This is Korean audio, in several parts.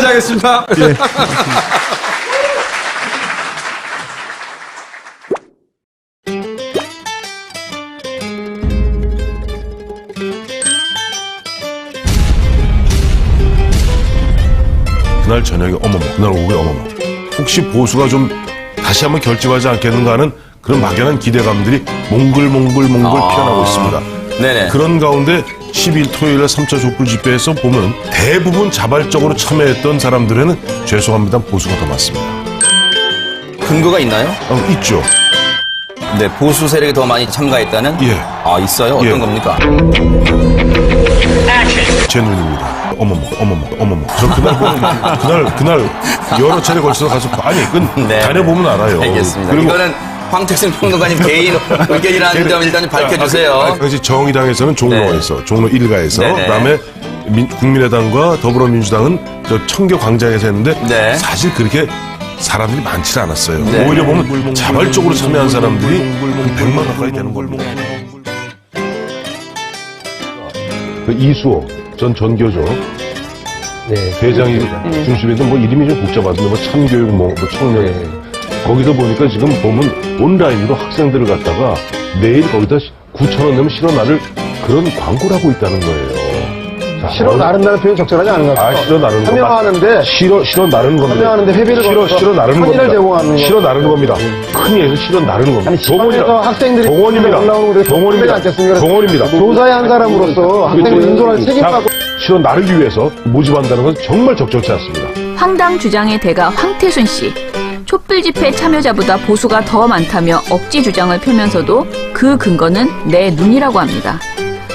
하겠습니다. 예. 그날 저녁에 어머머, 그날 오후에 어머머. 혹시 보수가 좀 다시 한번 결집하지 않겠는가 하는 그런 막연한 기대감들이 몽글몽글 피어나고 있습니다. 네네. 그런 가운데 10일 토요일에 3차 촛불 집회에서 보면 대부분 자발적으로 참여했던 사람들에는 죄송합니다 보수가 더 많습니다. 근거가 있나요? 있죠. 네, 보수 세력이 더 많이 참가했다는? 예. 아, 있어요? 어떤 예. 겁니까? 제 눈입니다. 어머머. 저 그날 보면 그날 여러 차례 걸쳐서 가서 네. 다녀보면 알아요. 알겠습니다. 그리고 이거는 황택순 평론가님 개인 의견이라는 점 일단 밝혀주세요. 당시 정의당에서는 종로에서, 종로 1가에서, 네네. 그다음에 국민의당과 더불어민주당은 저 청교 광장에서 했는데 네. 사실 그렇게 사람들이 많지 않았어요. 네. 오히려 보면 자발적으로 참여한 사람들이 한 100만 가까이 되는 겁니다. 이수호 전 전교조 대장이 중심에서 뭐 이름이 좀 복잡하던데 뭐 참교육 청년 거기서 보니까 지금 보면 온라인으로 학생들을 갖다가 매일 거기다 9,000원 내면 실어나를 그런 광고를 하고 있다는 거예요. 실어 나른다는 표현 적절하지 않은 것 같아요. 실어 나르는 참여하는데 실어 나르는 겁니다. 참여하는데 회비를 실어 나르는 편의를 겁니다. 제공하는 실어 나르는 겁니다. 큰 예에서 실어 나르는 겁니다. 아니 지방에서 학생들이 동원입니다. 올라오는 데 동원입니다. 동원입니다. 교사의 한 사람으로서 학생을 인솔할 책임하고 실어 나르기 위해서 모집한다는 건 정말 적절치 않습니다. 황당 주장의 대가 황태순 씨. 촛불 집회 참여자보다 보수가 더 많다며 억지 주장을 펴면서도 그 근거는 내 눈이라고 합니다.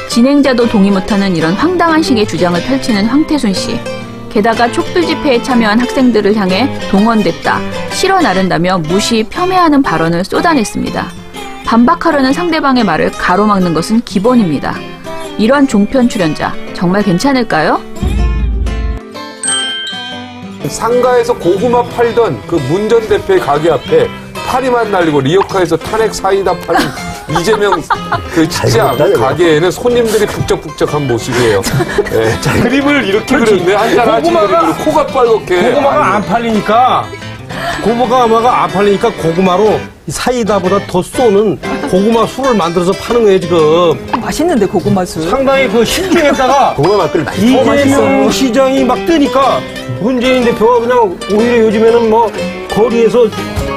진행자도 동의 못하는 이런 황당한 식의 주장을 펼치는 황태순 씨. 게다가 촛불 집회에 참여한 학생들을 향해 동원됐다, 실어 나른다며 무시, 폄훼하는 발언을 쏟아냈습니다. 반박하려는 상대방의 말을 가로막는 것은 기본입니다. 이런 종편 출연자 정말 괜찮을까요? 상가에서 고구마 팔던 그 문 전 대표의 가게 앞에 파리만 날리고 리어카에서 탄핵 사이다 파는 이재명 그 진짜 가게에는 손님들이 북적북적한 모습이에요. 네. 그림을 이렇게 그렸네. 한잔 하지 그림으로 코가 빨갛게. 고구마가 안 팔리니까 고구마로 사이다보다 더 쏘는 고구마 술을 만들어서 파는 거예요 지금. 맛있는데 고구마 술. 상당히 그 신중했다가 고구마 맛들 이재명 시장이 막 뜨니까 문재인 대표가 그냥 오히려 요즘에는 뭐 거리에서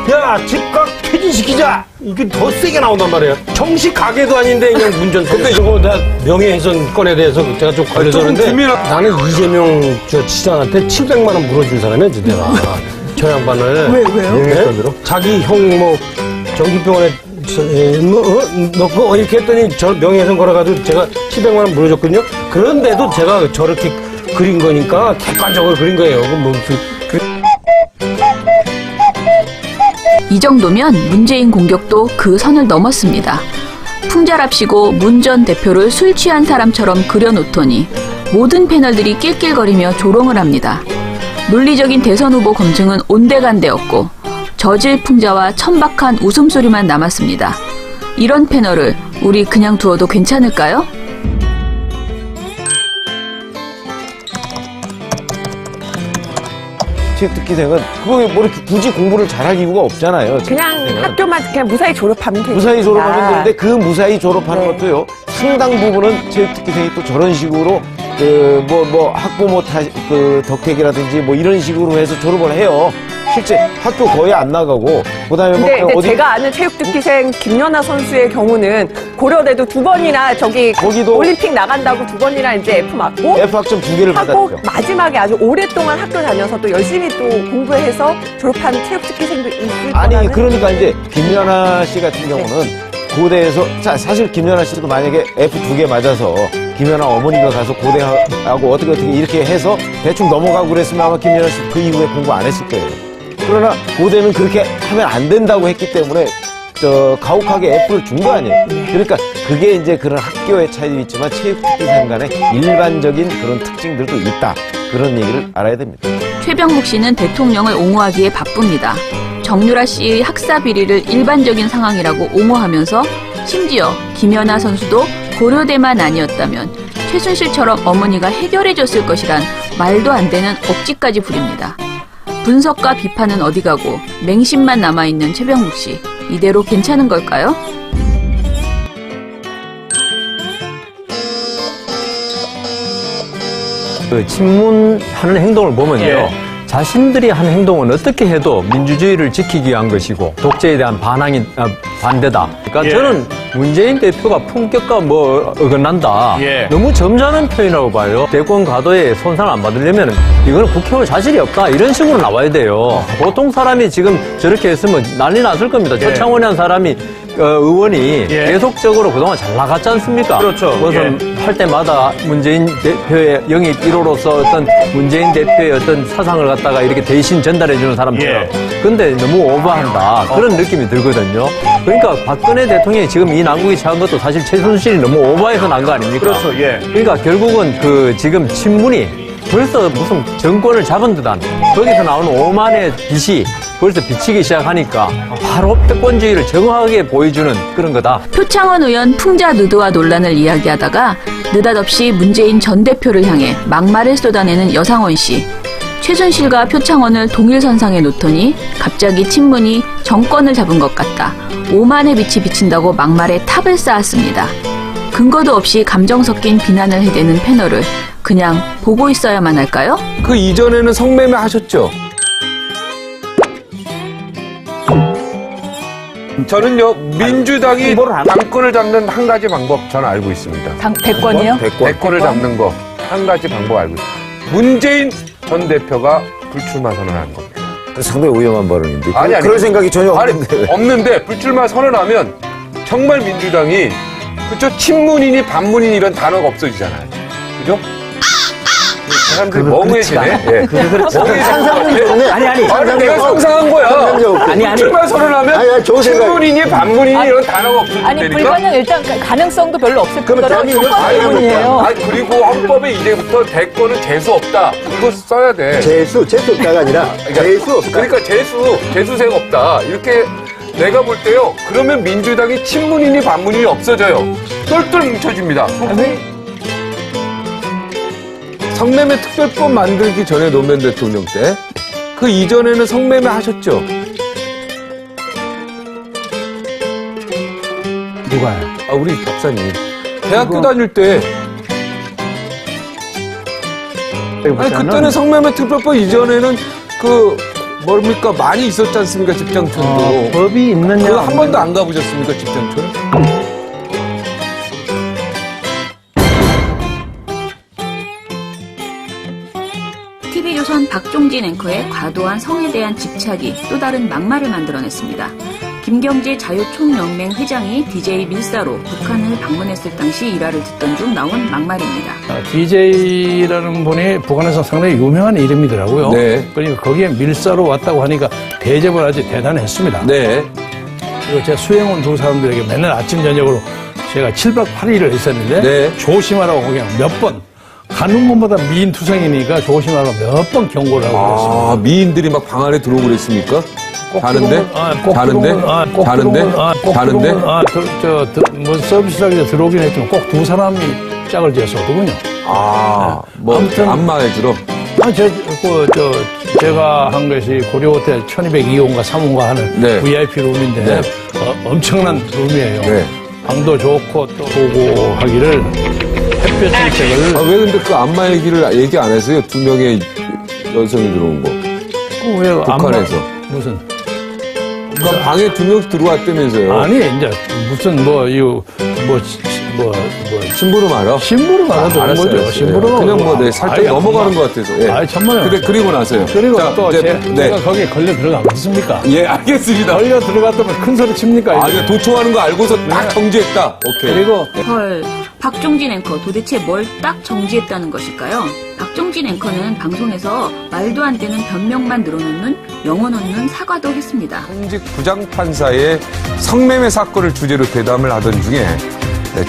야 즉각 폐지시키자 이게 더 세게 나온단 말이에요. 정식 가게도 아닌데 그냥 문전. 근데 이거 다 명예훼손 건에 대해서 제가 좀 걸려졌는데 나는 이재명 저 시장한테 700만 원 물어준 사람이야 내가. 저 양반을. 왜요? 네? 자기 형 뭐 정기병원에 넣고 이렇게 했더니 저 명예훼손 걸어가지고 제가 700만 원 물어줬거든요. 그런데도 제가 저렇게 그린 거니까 객관적으로 그린 거예요. 이 정도면 문재인 공격도 그 선을 넘었습니다. 풍자랍시고 문 전 대표를 술 취한 사람처럼 그려놓더니 모든 패널들이 낄낄거리며 조롱을 합니다. 논리적인 대선 후보 검증은 온데간데없고 저질 풍자와 천박한 웃음소리만 남았습니다. 이런 패널을 우리 그냥 두어도 괜찮을까요? 체육특기생은 그거 뭐 이렇게 굳이 공부를 잘할 이유가 없잖아요. 그냥 학교만 그냥 무사히 졸업하면 되니까. 무사히 졸업하면 되는데 그 무사히 졸업하는 것도요. 상당 부분은 체육특기생이 또 저런 식으로 학부모 덕택이라든지 뭐 이런 식으로 해서 졸업을 해요. 실제 학교 거의 안 나가고 그다음에 근데 제가 아는 체육특기생 김연아 선수의 경우는 고려대도 2번이나 거기도 올림픽 나간다고 2번이나 이제 F 맞고 F 학점 2개를 하고 받았죠. 마지막에 아주 오랫동안 학교 다녀서 또 열심히 또 공부해서 졸업한 체육특기생도 있을 아니 거라는. 그러니까 이제 김연아 씨 같은 경우는 고대에서 사실 김연아 씨도 만약에 F 2개 맞아서 김연아 어머니가 가서 고대하고 어떻게 이렇게 해서 대충 넘어가고 그랬으면 아마 김연아 씨 그 이후에 공부 안 했을 거예요. 그러나 고대는 그렇게 하면 안 된다고 했기 때문에 가혹하게 F를 준 거 아니에요. 그러니까 그게 이제 그런 학교의 차이도 있지만 체육특기생 간의 일반적인 그런 특징들도 있다. 그런 얘기를 알아야 됩니다. 최병국 씨는 대통령을 옹호하기에 바쁩니다. 정유라 씨의 학사 비리를 일반적인 상황이라고 옹호하면서 심지어 김연아 선수도 고려대만 아니었다면 최순실처럼 어머니가 해결해줬을 것이란 말도 안 되는 억지까지 부립니다. 분석과 비판은 어디 가고 맹심만 남아있는 최병국 씨. 이대로 괜찮은 걸까요? 그 친문하는 행동을 보면요. 자신들이 하는 행동은 어떻게 해도 민주주의를 지키기 위한 것이고 독재에 대한 반대다. 그러니까 저는 문재인 대표가 품격과 뭐 어긋난다. 너무 점잖은 표현이라고 봐요. 대권 가도에 손상을 안 받으려면 이거는 국회의원 자질이 없다. 이런 식으로 나와야 돼요. 보통 사람이 지금 저렇게 했으면 난리 났을 겁니다. 조창원이라는 사람이 의원이 계속적으로 그동안 잘 나갔지 않습니까? 그렇죠. 무슨 할 때마다 문재인 대표의 영입 1호로서 어떤 문재인 대표의 어떤 사상을 갖다가 이렇게 대신 전달해주는 사람처럼. 근데 너무 오버한다. 그런 느낌이 들거든요. 그러니까 박근혜 대통령이 지금 이 난국에 처한 것도 사실 최순실이 너무 오버해서 난 거 아닙니까? 그렇죠. 그러니까 결국은 그 지금 친문이 벌써 무슨 정권을 잡은 듯한 거기서 나오는 오만의 빛이 벌써 비치기 시작하니까 바로 패권주의를 정확하게 보여주는 그런 거다. 표창원 의원 풍자 누드화 논란을 이야기하다가 느닷없이 문재인 전 대표를 향해 막말을 쏟아내는 여상원 씨. 최순실과 표창원을 동일선상에 놓더니 갑자기 친문이 정권을 잡은 것 같다. 오만의 빛이 비친다고 막말에 탑을 쌓았습니다. 근거도 없이 감정 섞인 비난을 해대는 패널을 그냥 보고 있어야만 할까요? 그 이전에는 성매매 하셨죠? 저는요, 민주당이 당권을 잡는 한 가지 방법 저는 알고 있습니다. 대권이요? 대권을 잡는 거 한 가지 방법 알고 있습니다. 문재인 전 대표가 불출마 선언하는 겁니다. 상당히 위험한 발언인데. 아니, 그럴 생각이 전혀 없는데. 없는데 불출마 선언하면 정말 민주당이 그쵸? 친문이니 반문이니 이런 단어가 없어지잖아요. 그죠? 사람들이 멍해지네. 예. 상상은 좋네. 아니. 내가 상상한 거야. 불출마 선언하면 친문이니 반문이니 이런 단어가 없어진다니까. 아니, 불가능 일단 가능성도 별로 없을 그러면 거라고 대한민국 조건이에요. 아니, 그리고 헌법에 이제부터 대권은 재수 없다. 이거 써야 돼. 재수 없다가 아니라 재수 없다. 그러니까 재수생 없다. 이렇게 내가 볼 때요. 그러면 민주당이 친문이니 반문이니 없어져요. 똘똘 뭉쳐집니다. 성매매 특별법 만들기 전에 노무현 대통령 때 그 이전에는 성매매 하셨죠? 누가요? 우리 박사님. 대학교 다닐 때 아니 그때는 성매매 특별법 이전에는 그 뭡니까 많이 있었지 않습니까 집장촌도. 법이 있느냐? 그거 한 번도 안 가보셨습니까 집장촌? TV조선 박종진 앵커의 과도한 성에 대한 집착이 또 다른 막말을 만들어냈습니다. 김경재 자유총연맹 회장이 DJ 밀사로 북한을 방문했을 당시 일화를 듣던 중 나온 막말입니다. DJ라는 분이 북한에서 상당히 유명한 이름이더라고요. 네. 그러니까 거기에 밀사로 왔다고 하니까 대접을 아주 대단했습니다. 네. 그리고 제가 수행원 두 사람들에게 맨날 아침 저녁으로 제가 7박 8일을 했었는데 네. 조심하라고 그냥 몇 번 가는 것보다 미인 투성이니까 조심하라고 몇 번 경고를 하고 그랬습니다. 미인들이 막 방 안에 들어오고 그랬습니까? 다른데? 뭐 서비스라고 들어오긴 했지만 꼭 두 사람이 짝을 지었었거든요. 아무튼 안마에 들어. 제가 한 것이 고려호텔 1202호인가 3호인가 하는 네. VIP 룸인데 네. 엄청난 룸이에요. 네. 방도 좋고 또 보고 하기를 햇볕 정책을 왜 근데 그 안마 얘기를 얘기 안 했어요? 2명의 여성이 들어온 거. 왜 북한에서. 무슨 그러니까 방에 2명씩 들어왔다면서요? 아니 이제 무슨 심부름 알아? 심부름 알아도 알았어요. 거죠. 심부름 그냥 살짝 넘어가는 것 같아서. 예. 천만에. 근데 그리고 나서요. 그리고 자, 또 이제, 제가 거기에 걸려 들어가겠습니까? 예, 알겠습니다. 걸려 들어갔다면 큰 소리 칩니까? 이제? 도청하는 거 알고서 딱 정지했다. 오케이. 그리고 헐, 박종진 앵커 도대체 뭘 딱 정지했다는 것일까요? 박종진 앵커는 방송에서 말도 안 되는 변명만 늘어놓는 영혼 없는 사과도 했습니다. 현직 부장판사의 성매매 사건을 주제로 대담을 하던 중에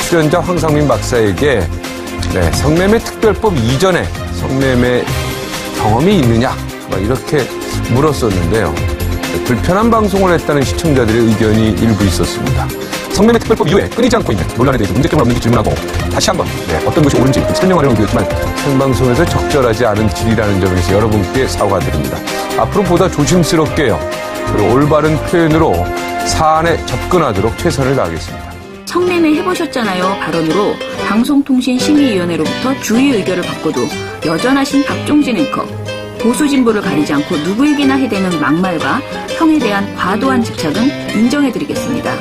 출연자 황상민 박사에게 성매매 특별법 이전에 성매매 경험이 있느냐 이렇게 물었었는데요. 불편한 방송을 했다는 시청자들의 의견이 일부 있었습니다. 성매매 특별법 이후에 끊이지 않고 있는 논란에 대해서 문제점을 없는지 질문하고 다시 한번 어떤 것이 옳은지 설명하려고 드렸지만 생방송에서 적절하지 않은 질이라는 점에서 여러분께 사과드립니다. 앞으로 보다 조심스럽게요. 그리고 올바른 표현으로 사안에 접근하도록 최선을 다하겠습니다. 성매매 해보셨잖아요 발언으로 방송통신심의위원회로부터 주의 의결을 받고도 여전하신 박종진 앵커. 보수 진보를 가리지 않고 누구에게나 해대는 막말과 형에 대한 과도한 집착은 인정해드리겠습니다.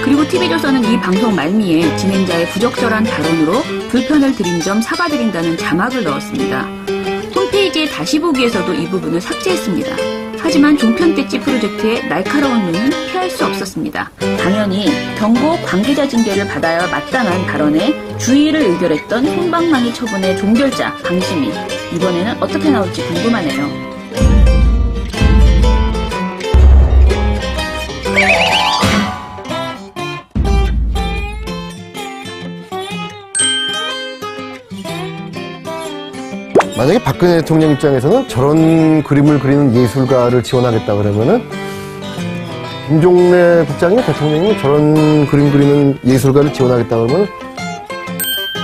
그리고 TV조선은 이 방송 말미에 진행자의 부적절한 발언으로 불편을 드린 점 사과드린다는 자막을 넣었습니다. 홈페이지에 다시 보기에서도 이 부분을 삭제했습니다. 하지만 종편대치 프로젝트의 날카로운 눈은 피할 수 없었습니다. 당연히 경고 관계자 징계를 받아야 마땅한 발언에 주의를 의결했던 혼방망이 처분의 종결자 방심이 이번에는 어떻게 나올지 궁금하네요. 만약에 박근혜 대통령 입장에서는 저런 그림을 그리는 예술가를 지원하겠다 그러면은 김종래 국장이 대통령이 저런 그림 그리는 예술가를 지원하겠다 그러면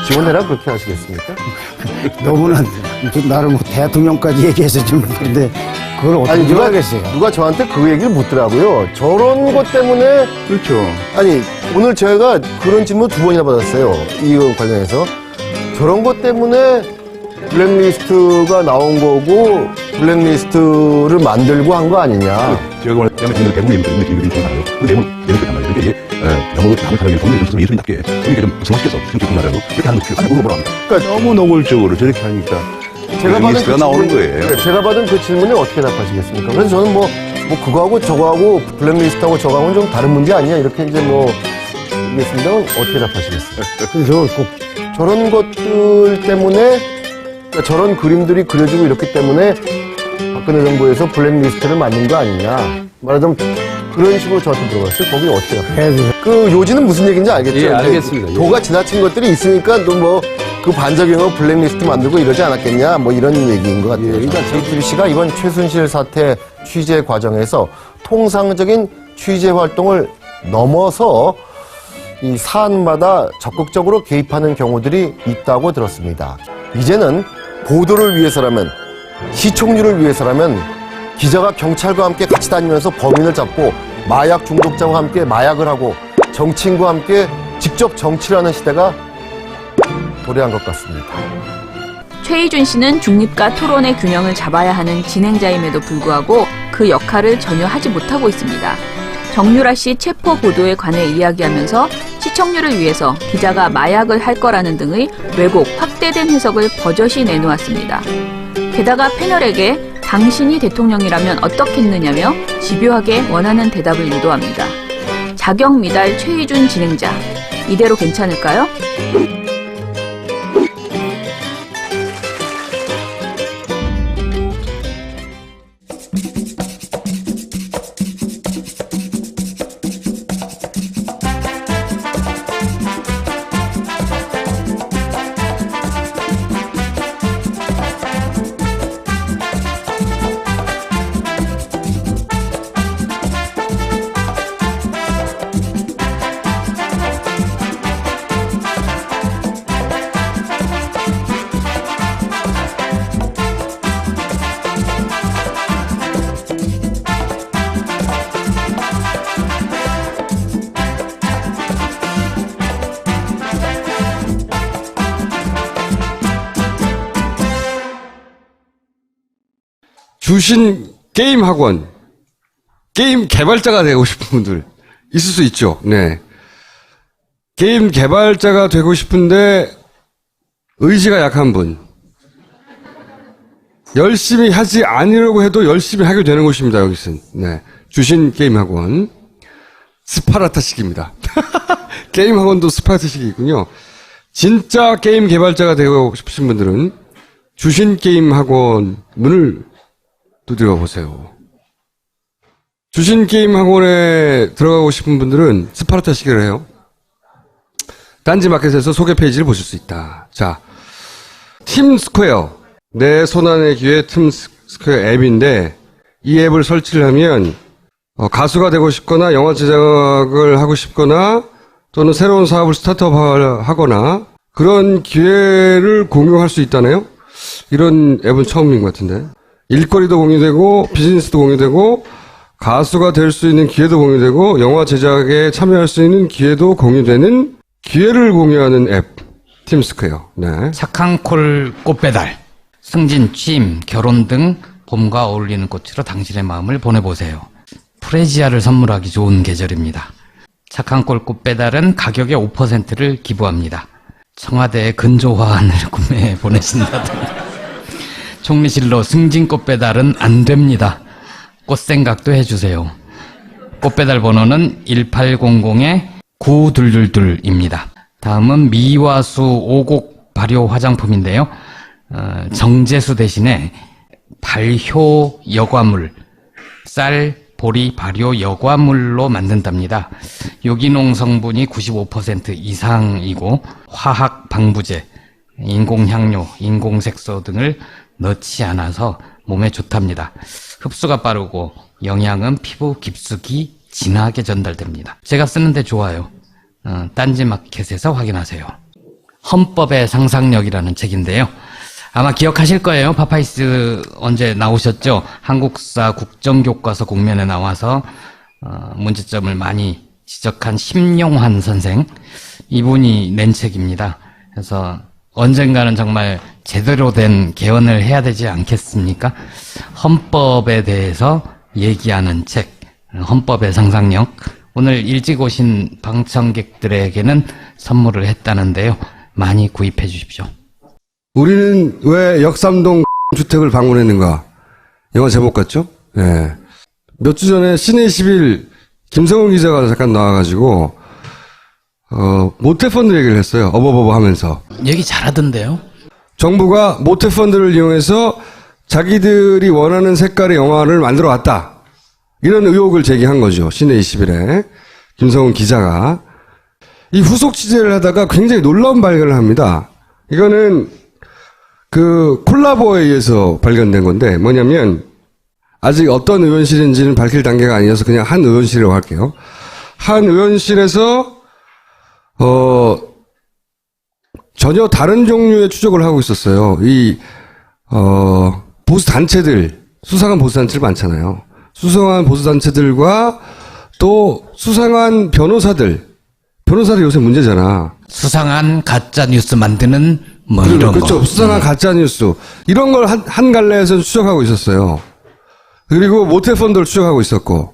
지원해라 그렇게 하시겠습니까? 너무나 나를 뭐 대통령까지 얘기해서 좀 그런데 그걸 어떻게 누가 하겠어요? 누가 저한테 그 얘기를 묻더라고요. 저런 것 때문에 그렇죠. 아니 오늘 제가 그런 질문 2번이나 받았어요. 이거 관련해서 저런 것 때문에 블랙리스트가 나온 거고 블랙리스트를 만들고 한 거 아니냐. 제가 오늘 대부분 대부분 얘기를 좀 알아요. 그 내용 그렇단 말이에요. 이게 영어로 남을 사람이 정리해 줬으면 예술인답게 그러니까 좀 정식해서 지금 좋은 나라로 그렇게 하는 거 아니 뭐라 합니까? 그러니까 너무 노골적으로 저렇게 하니까 블랙리스트가 나오는 거예요. 제가 받은 그 질문에 어떻게 답하시겠습니까? 그래서 저는 뭐 그거하고 저거하고 블랙리스트하고 저거하고는 좀 다른 문제 아니야? 이렇게 이제 얘기했습니다만 어떻게 답하시겠어요? 그래서 꼭 저런 것들 때문에 그러니까 저런 그림들이 그려지고 이렇기 때문에 박근혜 정부에서 블랙리스트를 만든 거 아니냐. 말하자면 그런 식으로 저한테 물어봤어요. 거기 어떻게 답해요? 그 요지는 무슨 얘기인지 알겠죠? 예, 알겠습니다. 도가 지나친 것들이 있으니까 또 그 반작용으로 블랙리스트 만들고 이러지 않았겠냐. 이런 얘기인 것 같아요. 그러니까 JTBC가 이번 최순실 사태 취재 과정에서 통상적인 취재 활동을 넘어서 이 사안마다 적극적으로 개입하는 경우들이 있다고 들었습니다. 이제는 보도를 위해서라면 시청률을 위해서라면 기자가 경찰과 함께 같이 다니면서 범인을 잡고 마약 중독자와 함께 마약을 하고 정치인과 함께 직접 정치를 하는 시대가 도래한 것 같습니다. 최희준 씨는 중립과 토론의 균형을 잡아야 하는 진행자임에도 불구하고 그 역할을 전혀 하지 못하고 있습니다. 정유라 씨 체포 보도에 관해 이야기하면서 시청률을 위해서 기자가 마약을 할 거라는 등의 왜곡, 확대된 해석을 버젓이 내놓았습니다. 게다가 패널에게 당신이 대통령이라면 어떻겠느냐며 집요하게 원하는 대답을 유도합니다. 자격 미달 최희준 진행자. 이대로 괜찮을까요? 주신 게임 학원, 게임 개발자가 되고 싶은 분들 있을 수 있죠. 네. 게임 개발자가 되고 싶은데 의지가 약한 분. 열심히 하지 않으려고 해도 열심히 하게 되는 곳입니다, 여기선. 네. 주신 게임 학원. 스파르타식입니다. 게임 학원도 스파르타식이 있군요. 진짜 게임 개발자가 되고 싶으신 분들은 주신 게임 학원 문을 두드려 보세요. 주신 게임 학원에 들어가고 싶은 분들은 스파르타식을 해요. 딴지마켓에서 소개 페이지를 보실 수 있다. 자, 팀스퀘어. 내 손안의 귀에 팀스퀘어 앱인데 이 앱을 설치를 하면 가수가 되고 싶거나 영화 제작을 하고 싶거나 또는 새로운 사업을 스타트업 하거나 그런 기회를 공유할 수 있다네요? 이런 앱은 처음인 것 같은데. 일거리도 공유되고, 비즈니스도 공유되고, 가수가 될 수 있는 기회도 공유되고, 영화 제작에 참여할 수 있는 기회도 공유되는 기회를 공유하는 앱. 팀스퀘어. 네. 착한 콜 꽃배달. 승진, 취임, 결혼 등 봄과 어울리는 꽃으로 당신의 마음을 보내보세요. 프레지아를 선물하기 좋은 계절입니다. 착한 꼴 꽃배달은 가격의 5%를 기부합니다. 청와대에 근조화환을 구매해 보내신다든가. 총리실로 승진 꽃배달은 안 됩니다. 꽃생각도 해주세요. 꽃배달 번호는 1800-9222입니다. 다음은 미화수 5곡 발효 화장품인데요. 정제수 대신에 발효 여과물, 쌀, 보리, 발효 여과물로 만든답니다. 유기농 성분이 95% 이상이고 화학 방부제, 인공향료, 인공색소 등을 넣지 않아서 몸에 좋답니다. 흡수가 빠르고 영양은 피부 깊숙이 진하게 전달됩니다. 제가 쓰는데 좋아요. 딴지마켓에서 확인하세요. 헌법의 상상력이라는 책인데요. 아마 기억하실 거예요. 파파이스 언제 나오셨죠? 한국사 국정교과서 국면에 나와서 문제점을 많이 지적한 심용환 선생, 이분이 낸 책입니다. 그래서 언젠가는 정말 제대로 된 개헌을 해야 되지 않겠습니까? 헌법에 대해서 얘기하는 책, 헌법의 상상력. 오늘 일찍 오신 방청객들에게는 선물을 했다는데요. 많이 구입해 주십시오. 우리는 왜 역삼동 주택을 방문했는가? 영화 제목 같죠? 예. 몇 주 전에 시내 21 김성훈 기자가 잠깐 나와가지고, 모태펀드 얘기를 했어요. 어버버버 하면서. 얘기 잘하던데요? 정부가 모태펀드를 이용해서 자기들이 원하는 색깔의 영화를 만들어 왔다. 이런 의혹을 제기한 거죠. 시내 21에. 김성훈 기자가. 이 후속 취재를 하다가 굉장히 놀라운 발견을 합니다. 이거는 그 콜라보에 의해서 발견된 건데 뭐냐면 아직 어떤 의원실인지는 밝힐 단계가 아니어서 그냥 한 의원실이라고 할게요. 한 의원실에서 전혀 다른 종류의 추적을 하고 있었어요. 이 보수 단체들, 수상한 보수 단체들 많잖아요. 수상한 보수 단체들과 또 수상한 변호사들 요새 문제잖아. 수상한 가짜 뉴스 만드는 뭐 이런 그렇죠. 거. 수상한 가짜 뉴스 이런 걸 한 갈래에서 추적하고 있었어요. 그리고 모태펀드를 추적하고 있었고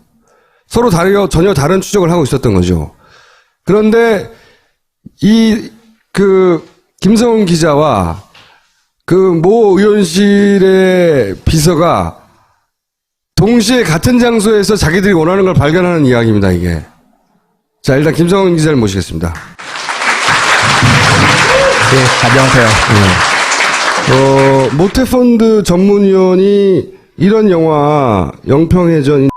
서로 전혀 다른 추적을 하고 있었던 거죠. 그런데 김성훈 기자와 그 모 의원실의 비서가 동시에 같은 장소에서 자기들이 원하는 걸 발견하는 이야기입니다, 이게. 자, 일단 김성훈 기자를 모시겠습니다. 네, 안녕하세요. 네. 모태펀드 전문위원이 이런 영화, 영평해전,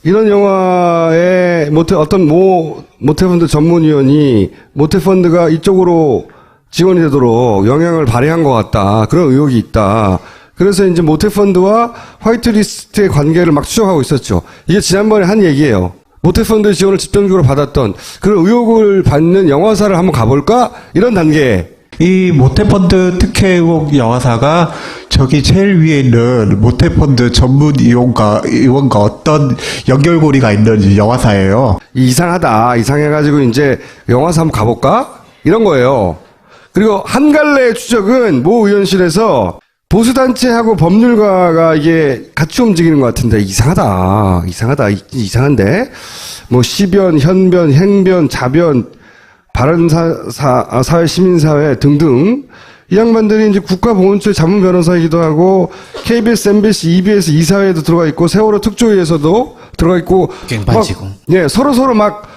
이런 영화에 모태펀드 전문위원이 모태펀드가 이쪽으로 지원이 되도록 영향을 발휘한 것 같다. 그런 의혹이 있다. 그래서 이제 모태펀드와 화이트리스트의 관계를 막 추적하고 있었죠. 이게 지난번에 한 얘기예요. 모태펀드 지원을 집중적으로 받았던 그런 의혹을 받는 영화사를 한번 가볼까? 이런 단계. 이 모태펀드 특혜 의혹 영화사가 저기 제일 위에 있는 모태펀드 전문 의원과 어떤 연결고리가 있는 영화사예요. 이상하다. 이상해가지고 이제 영화사 한번 가볼까? 이런 거예요. 그리고 한 갈래의 추적은 모 의원실에서 보수단체하고 법률가가 이게 같이 움직이는 것 같은데 이상한데 뭐 시변, 현변, 행변, 자변, 바른사회, 시민사회 등등 이 양반들이 이제 국가보훈처의 자문 변호사이기도 하고 KBS, MBC, EBS 이사회에도 들어가 있고 세월호 특조위에서도 들어가 있고 깽판치고 서로 막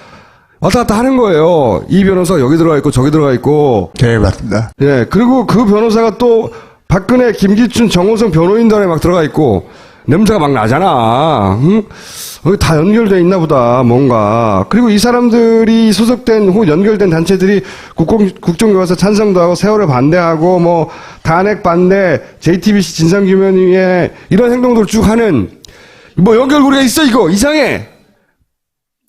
왔다 갔다 하는 거예요. 이 변호사가 여기 들어가 있고 저기 들어가 있고. 네, 맞습니다. 예, 그리고 그 변호사가 또 박근혜, 김기춘, 정호성 변호인단에 막 들어가 있고 냄새가 막 나잖아. 응? 다 연결돼 있나 보다 뭔가. 그리고 이 사람들이 소속된 혹은 연결된 단체들이 국정교과서 찬성도 하고 세월을 반대하고 뭐 탄핵 반대, JTBC 진상규명위에 이런 행동들을 쭉 하는 뭐 연결고리가 있어. 이거 이상해.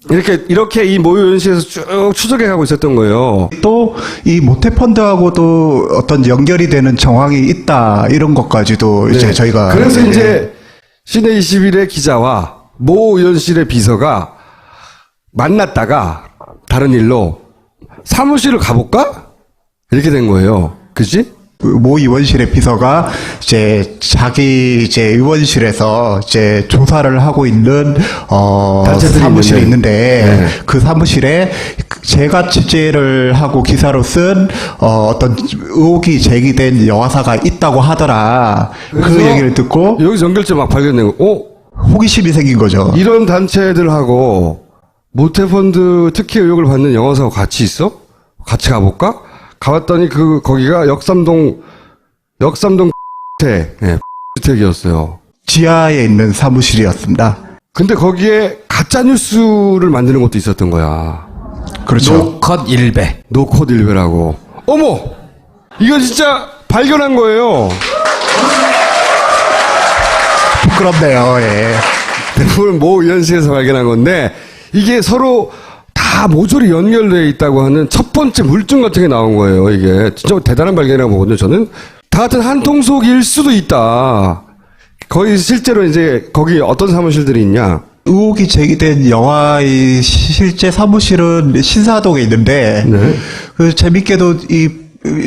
이렇게 이 모의연실에서 쭉 추적해 가고 있었던 거예요. 또 이 모태펀드하고도 어떤 연결이 되는 정황이 있다 이런 것까지도 이제 저희가 그래서 이제 시내 21의 기자와 모 의원실의 비서가 만났다가 다른 일로 사무실을 가볼까? 이렇게 된 거예요. 그지? 모 의원실의 비서가 이제 자기 이제 의원실에서 이제 조사를 하고 있는 사무실이 있는데 그 사무실에 제가 취재를 하고 기사로 쓴 어떤 의혹이 제기된 여화사가 있다고 하더라. 그 얘기를 듣고 여기서 연결점 막 발견된 거. 호기심이 생긴 거죠. 이런 단체들하고 모태펀드 특혜 의혹을 받는 여화사가 같이 있어? 같이 가볼까? 가봤더니 거기가 역삼동 주택이었어요. 지하에 있는 사무실이었습니다. 근데 거기에 가짜 뉴스를 만드는 것도 있었던 거야. 그렇죠. 노컷 1배. 노컷 1배라고. 어머! 이거 진짜 발견한 거예요. 부끄럽네요. 예. 대부분 모 의원실에서 발견한 건데 이게 서로 다 모조리 연결되어 있다고 하는 첫 번째 물증 같은 게 나온 거예요. 이게 진짜 대단한 발견이라고 보거든요. 저는 다 같은 한 통속일 수도 있다. 거의 실제로 이제 거기 어떤 사무실들이 있냐? 의혹이 제기된 영화의 실제 사무실은 신사동에 있는데 그 재밌게도 이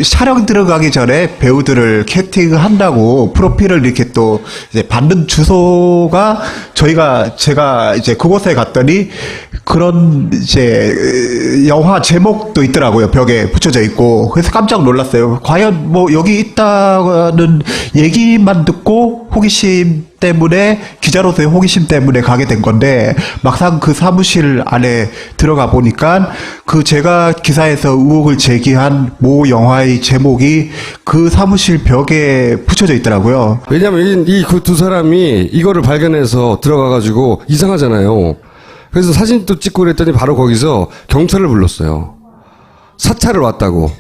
촬영 들어가기 전에 배우들을 캐스팅한다고 프로필을 이렇게 또 이제 받는 주소가 제가 이제 그곳에 갔더니 그런 이제 영화 제목도 있더라고요. 벽에 붙여져 있고. 그래서 깜짝 놀랐어요. 과연 뭐 여기 있다는 얘기만 듣고 호기심 때문에 기자로서의 호기심 때문에 가게 된 건데 막상 그 사무실 안에 들어가 보니까 그 제가 기사에서 의혹을 제기한 모 영화의 제목이 그 사무실 벽에 붙여져 있더라고요. 왜냐면 이 그 두 사람이 이거를 발견해서 들어가가지고 이상하잖아요. 그래서 사진도 찍고 그랬더니 바로 거기서 경찰을 불렀어요. 사찰을 왔다고.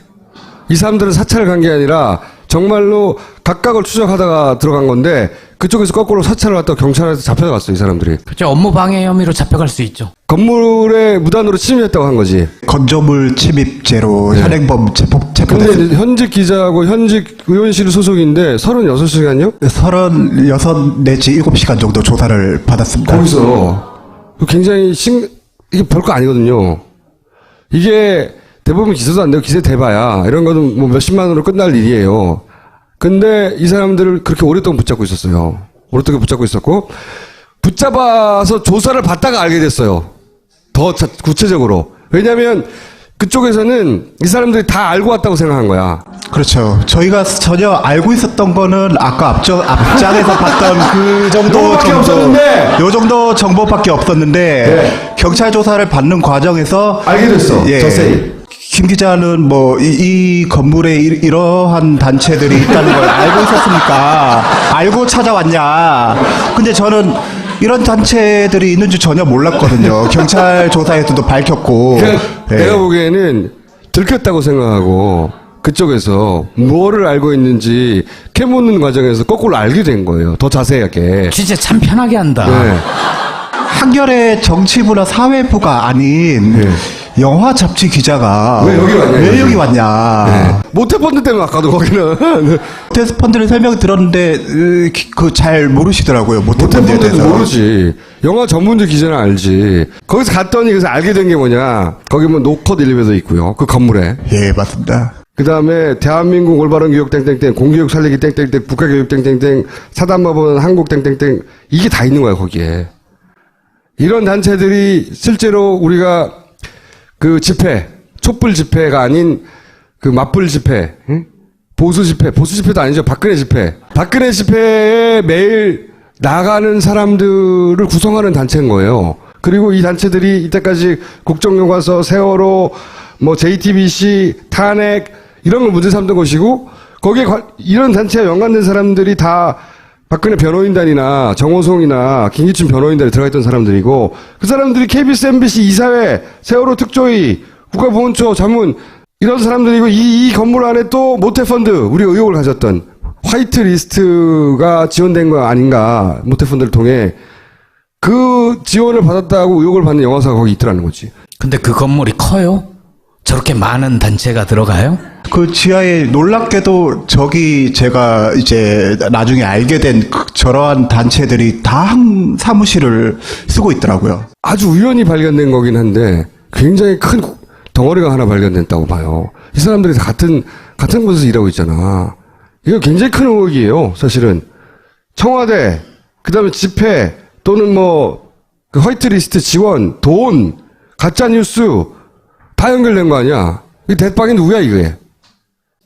이 사람들은 사찰을 간 게 아니라 정말로 각각을 추적하다가 들어간 건데 그쪽에서 거꾸로 사찰을 왔다가 경찰한테 잡혀갔어요. 이 사람들이. 그렇죠. 업무 방해 혐의로 잡혀갈 수 있죠. 건물에 무단으로 침입했다고 한 거지. 건조물 침입죄로 현행범 체포됐습니다. 근데 현직 기자하고 현직 의원실 소속인데 36시간요? 36 내지 7시간 정도 조사를 받았습니다. 거기서 굉장히 이게 별거 아니거든요. 이게 대부분 기소도 안 되고 기세 대봐야 이런 거는 뭐 몇십만 원으로 끝날 일이에요. 근데 이 사람들을 그렇게 오랫동안 붙잡고 있었어요. 오랫동안 붙잡고 있었고 붙잡아서 조사를 받다가 알게 됐어요. 더 구체적으로. 왜냐하면 그쪽에서는 이 사람들이 다 알고 왔다고 생각한 거야. 그렇죠. 저희가 전혀 알고 있었던 거는 아까 앞장에서 봤던 그 정도 요 정도 정보밖에 없었는데 경찰 조사를 받는 과정에서 알게 됐어. 자세히. 김 기자는 뭐 이 건물에 이러한 단체들이 있다는 걸 알고 있었으니까 알고 찾아왔냐. 근데 저는 이런 단체들이 있는 줄 전혀 몰랐거든요. 경찰 조사에서도 밝혔고. 내가 보기에는 들켰다고 생각하고 그쪽에서 뭐를 알고 있는지 캐묻는 과정에서 거꾸로 알게 된 거예요. 더 자세하게. 진짜 참 편하게 한다. 네. 한겨레 정치부나 사회부가 아닌 영화 잡지 기자가 왜 여기 왔냐. 네. 모태펀드 때문에 아까도 거기는. 모태펀드를 설명 들었는데 그 잘 모르시더라고요. 모태펀드에 대해서. 모르지. 영화 전문지 기자는 알지. 거기서 갔더니 그래서 알게 된 게 뭐냐. 거기 뭐 노컷 1배도 있고요. 그 건물에. 예, 맞습니다. 그 다음에 대한민국 올바른 교육 땡땡땡, 공교육 살리기 땡땡땡, 국가교육 땡땡땡, 사단법원 한국 땡땡땡 이게 다 있는 거야 거기에. 이런 단체들이 실제로 우리가 그 집회, 촛불 집회가 아닌 그 맞불 집회, 응? 보수 집회도 아니죠. 박근혜 집회에 매일 나가는 사람들을 구성하는 단체인 거예요. 그리고 이 단체들이 이때까지 국정교과서, 세월호, 뭐 JTBC, 탄핵 이런 걸 문제 삼던 것이고 거기에 이런 단체와 연관된 사람들이 다 박근혜 변호인단이나 정호성이나 김기춘 변호인단에 들어가 있던 사람들이고 그 사람들이 KBS, MBC, 이사회, 세월호 특조위, 국가보훈처 자문 이런 사람들이고 이 건물 안에 또 모태펀드 우리가 의혹을 가졌던 화이트 리스트가 지원된 거 아닌가 모태펀드를 통해 그 지원을 받았다고 의혹을 받는 영화사가 거기 있더라는 거지. 근데 그 건물이 커요? 저렇게 많은 단체가 들어가요? 그 지하에 놀랍게도 저기 제가 이제 나중에 알게 된 저러한 단체들이 다 한 사무실을 쓰고 있더라고요. 아주 우연히 발견된 거긴 한데 굉장히 큰 덩어리가 하나 발견됐다고 봐요. 이 사람들이 다 같은 곳에서 일하고 있잖아. 이거 굉장히 큰 의혹이에요, 사실은. 청와대, 그 다음에 집회, 또는 그 화이트리스트 지원, 돈, 가짜뉴스, 다 연결된 거 아니야? 이 대빵이 누구야, 이게?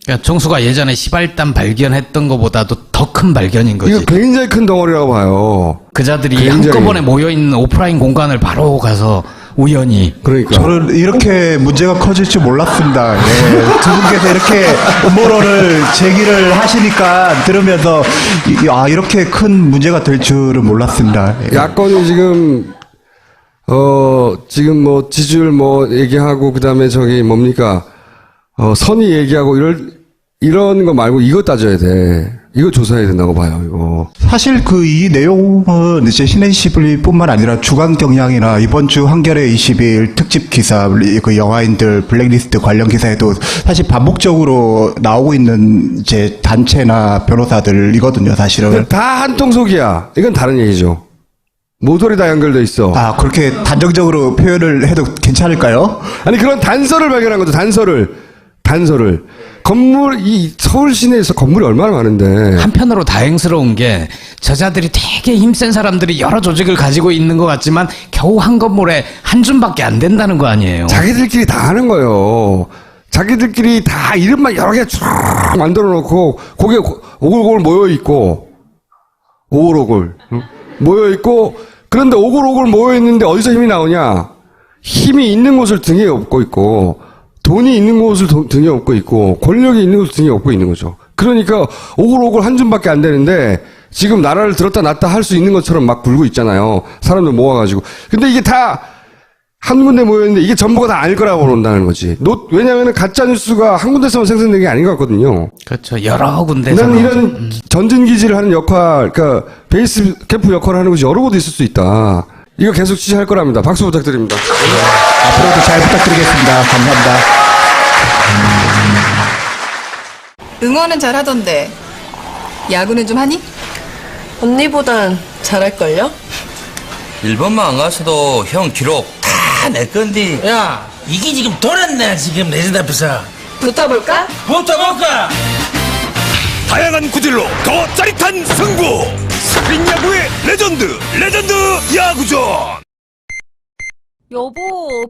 그러니까 정수가 예전에 시발단 발견했던 것보다도 더 큰 발견인 거지. 이거 굉장히 큰 덩어리라고 봐요. 그자들이 굉장히. 한꺼번에 모여있는 오프라인 공간을 바로 가서 우연히. 그러니까. 저는 이렇게 문제가 커질 줄 몰랐습니다. 예, 두 분께서 이렇게 음모론을 제기를 하시니까 들으면서 이렇게 큰 문제가 될 줄은 몰랐습니다. 예. 야권이 지금 지지율 얘기하고 그다음에 저기 뭡니까 선의 얘기하고 이런 거 말고 이거 따져야 돼. 이거 조사해야 된다고 봐요, 이거. 사실 이 내용은 이제 신NC뿐만 아니라 주간경향이나 이번 주 한겨레 20일 특집 기사, 그 영화인들 블랙리스트 관련 기사에도 사실 반복적으로 나오고 있는 이제 단체나 변호사들이거든요, 사실은. 다 한통속이야. 이건 다른 얘기죠. 모조리 다 연결돼 있어. 아, 그렇게 단정적으로 표현을 해도 괜찮을까요? 아니, 그런 단서를 발견한 거죠, 단서를. 이 서울 시내에서 건물이 얼마나 많은데. 한편으로 다행스러운 게 저자들이 되게 힘센 사람들이 여러 조직을 가지고 있는 것 같지만 겨우 한 건물에 한 줌밖에 안 된다는 거 아니에요. 자기들끼리 다 하는 거예요. 자기들끼리 다 이름만 여러 개 쭉 만들어 놓고 거기에 오글오글 모여있고 모여있고 그런데 오글오글 모여있는데 어디서 힘이 나오냐. 힘이 있는 곳을 등에 업고 있고 돈이 있는 곳을 등에 업고 있고 권력이 있는 곳을 등에 업고 있는 거죠. 그러니까 오글오글 한 줌밖에 안 되는데 지금 나라를 들었다 놨다 할 수 있는 것처럼 막 굴고 있잖아요. 사람들 모아가지고. 근데 이게 다 한 군데 모여있는데 이게 전부가 다 아닐 거라고 본다는 거지. 왜냐하면 가짜뉴스가 한 군데서만 생산된 게 아닌 것 같거든요. 그렇죠. 여러 군데서. 나는 이런 전진기지를 하는 역할, 그러니까 베이스 캠프 역할을 하는 곳이 여러 곳에 있을 수 있다. 이거 계속 지지할 거랍니다. 박수 부탁드립니다. 앞으로도 잘 부탁드리겠습니다. 감사합니다. 응원은 잘하던데 야구는 좀 하니? 언니보단 잘할걸요? 1번만 안 갔어도 형 기록 다 내 건디. 야, 이게 지금 돌았네, 지금 레전드 앞에서. 붙어볼까? 붙어볼까? 다양한 구질로 더 짜릿한 승부. 스크린 야구의 레전드 야구전. 여보,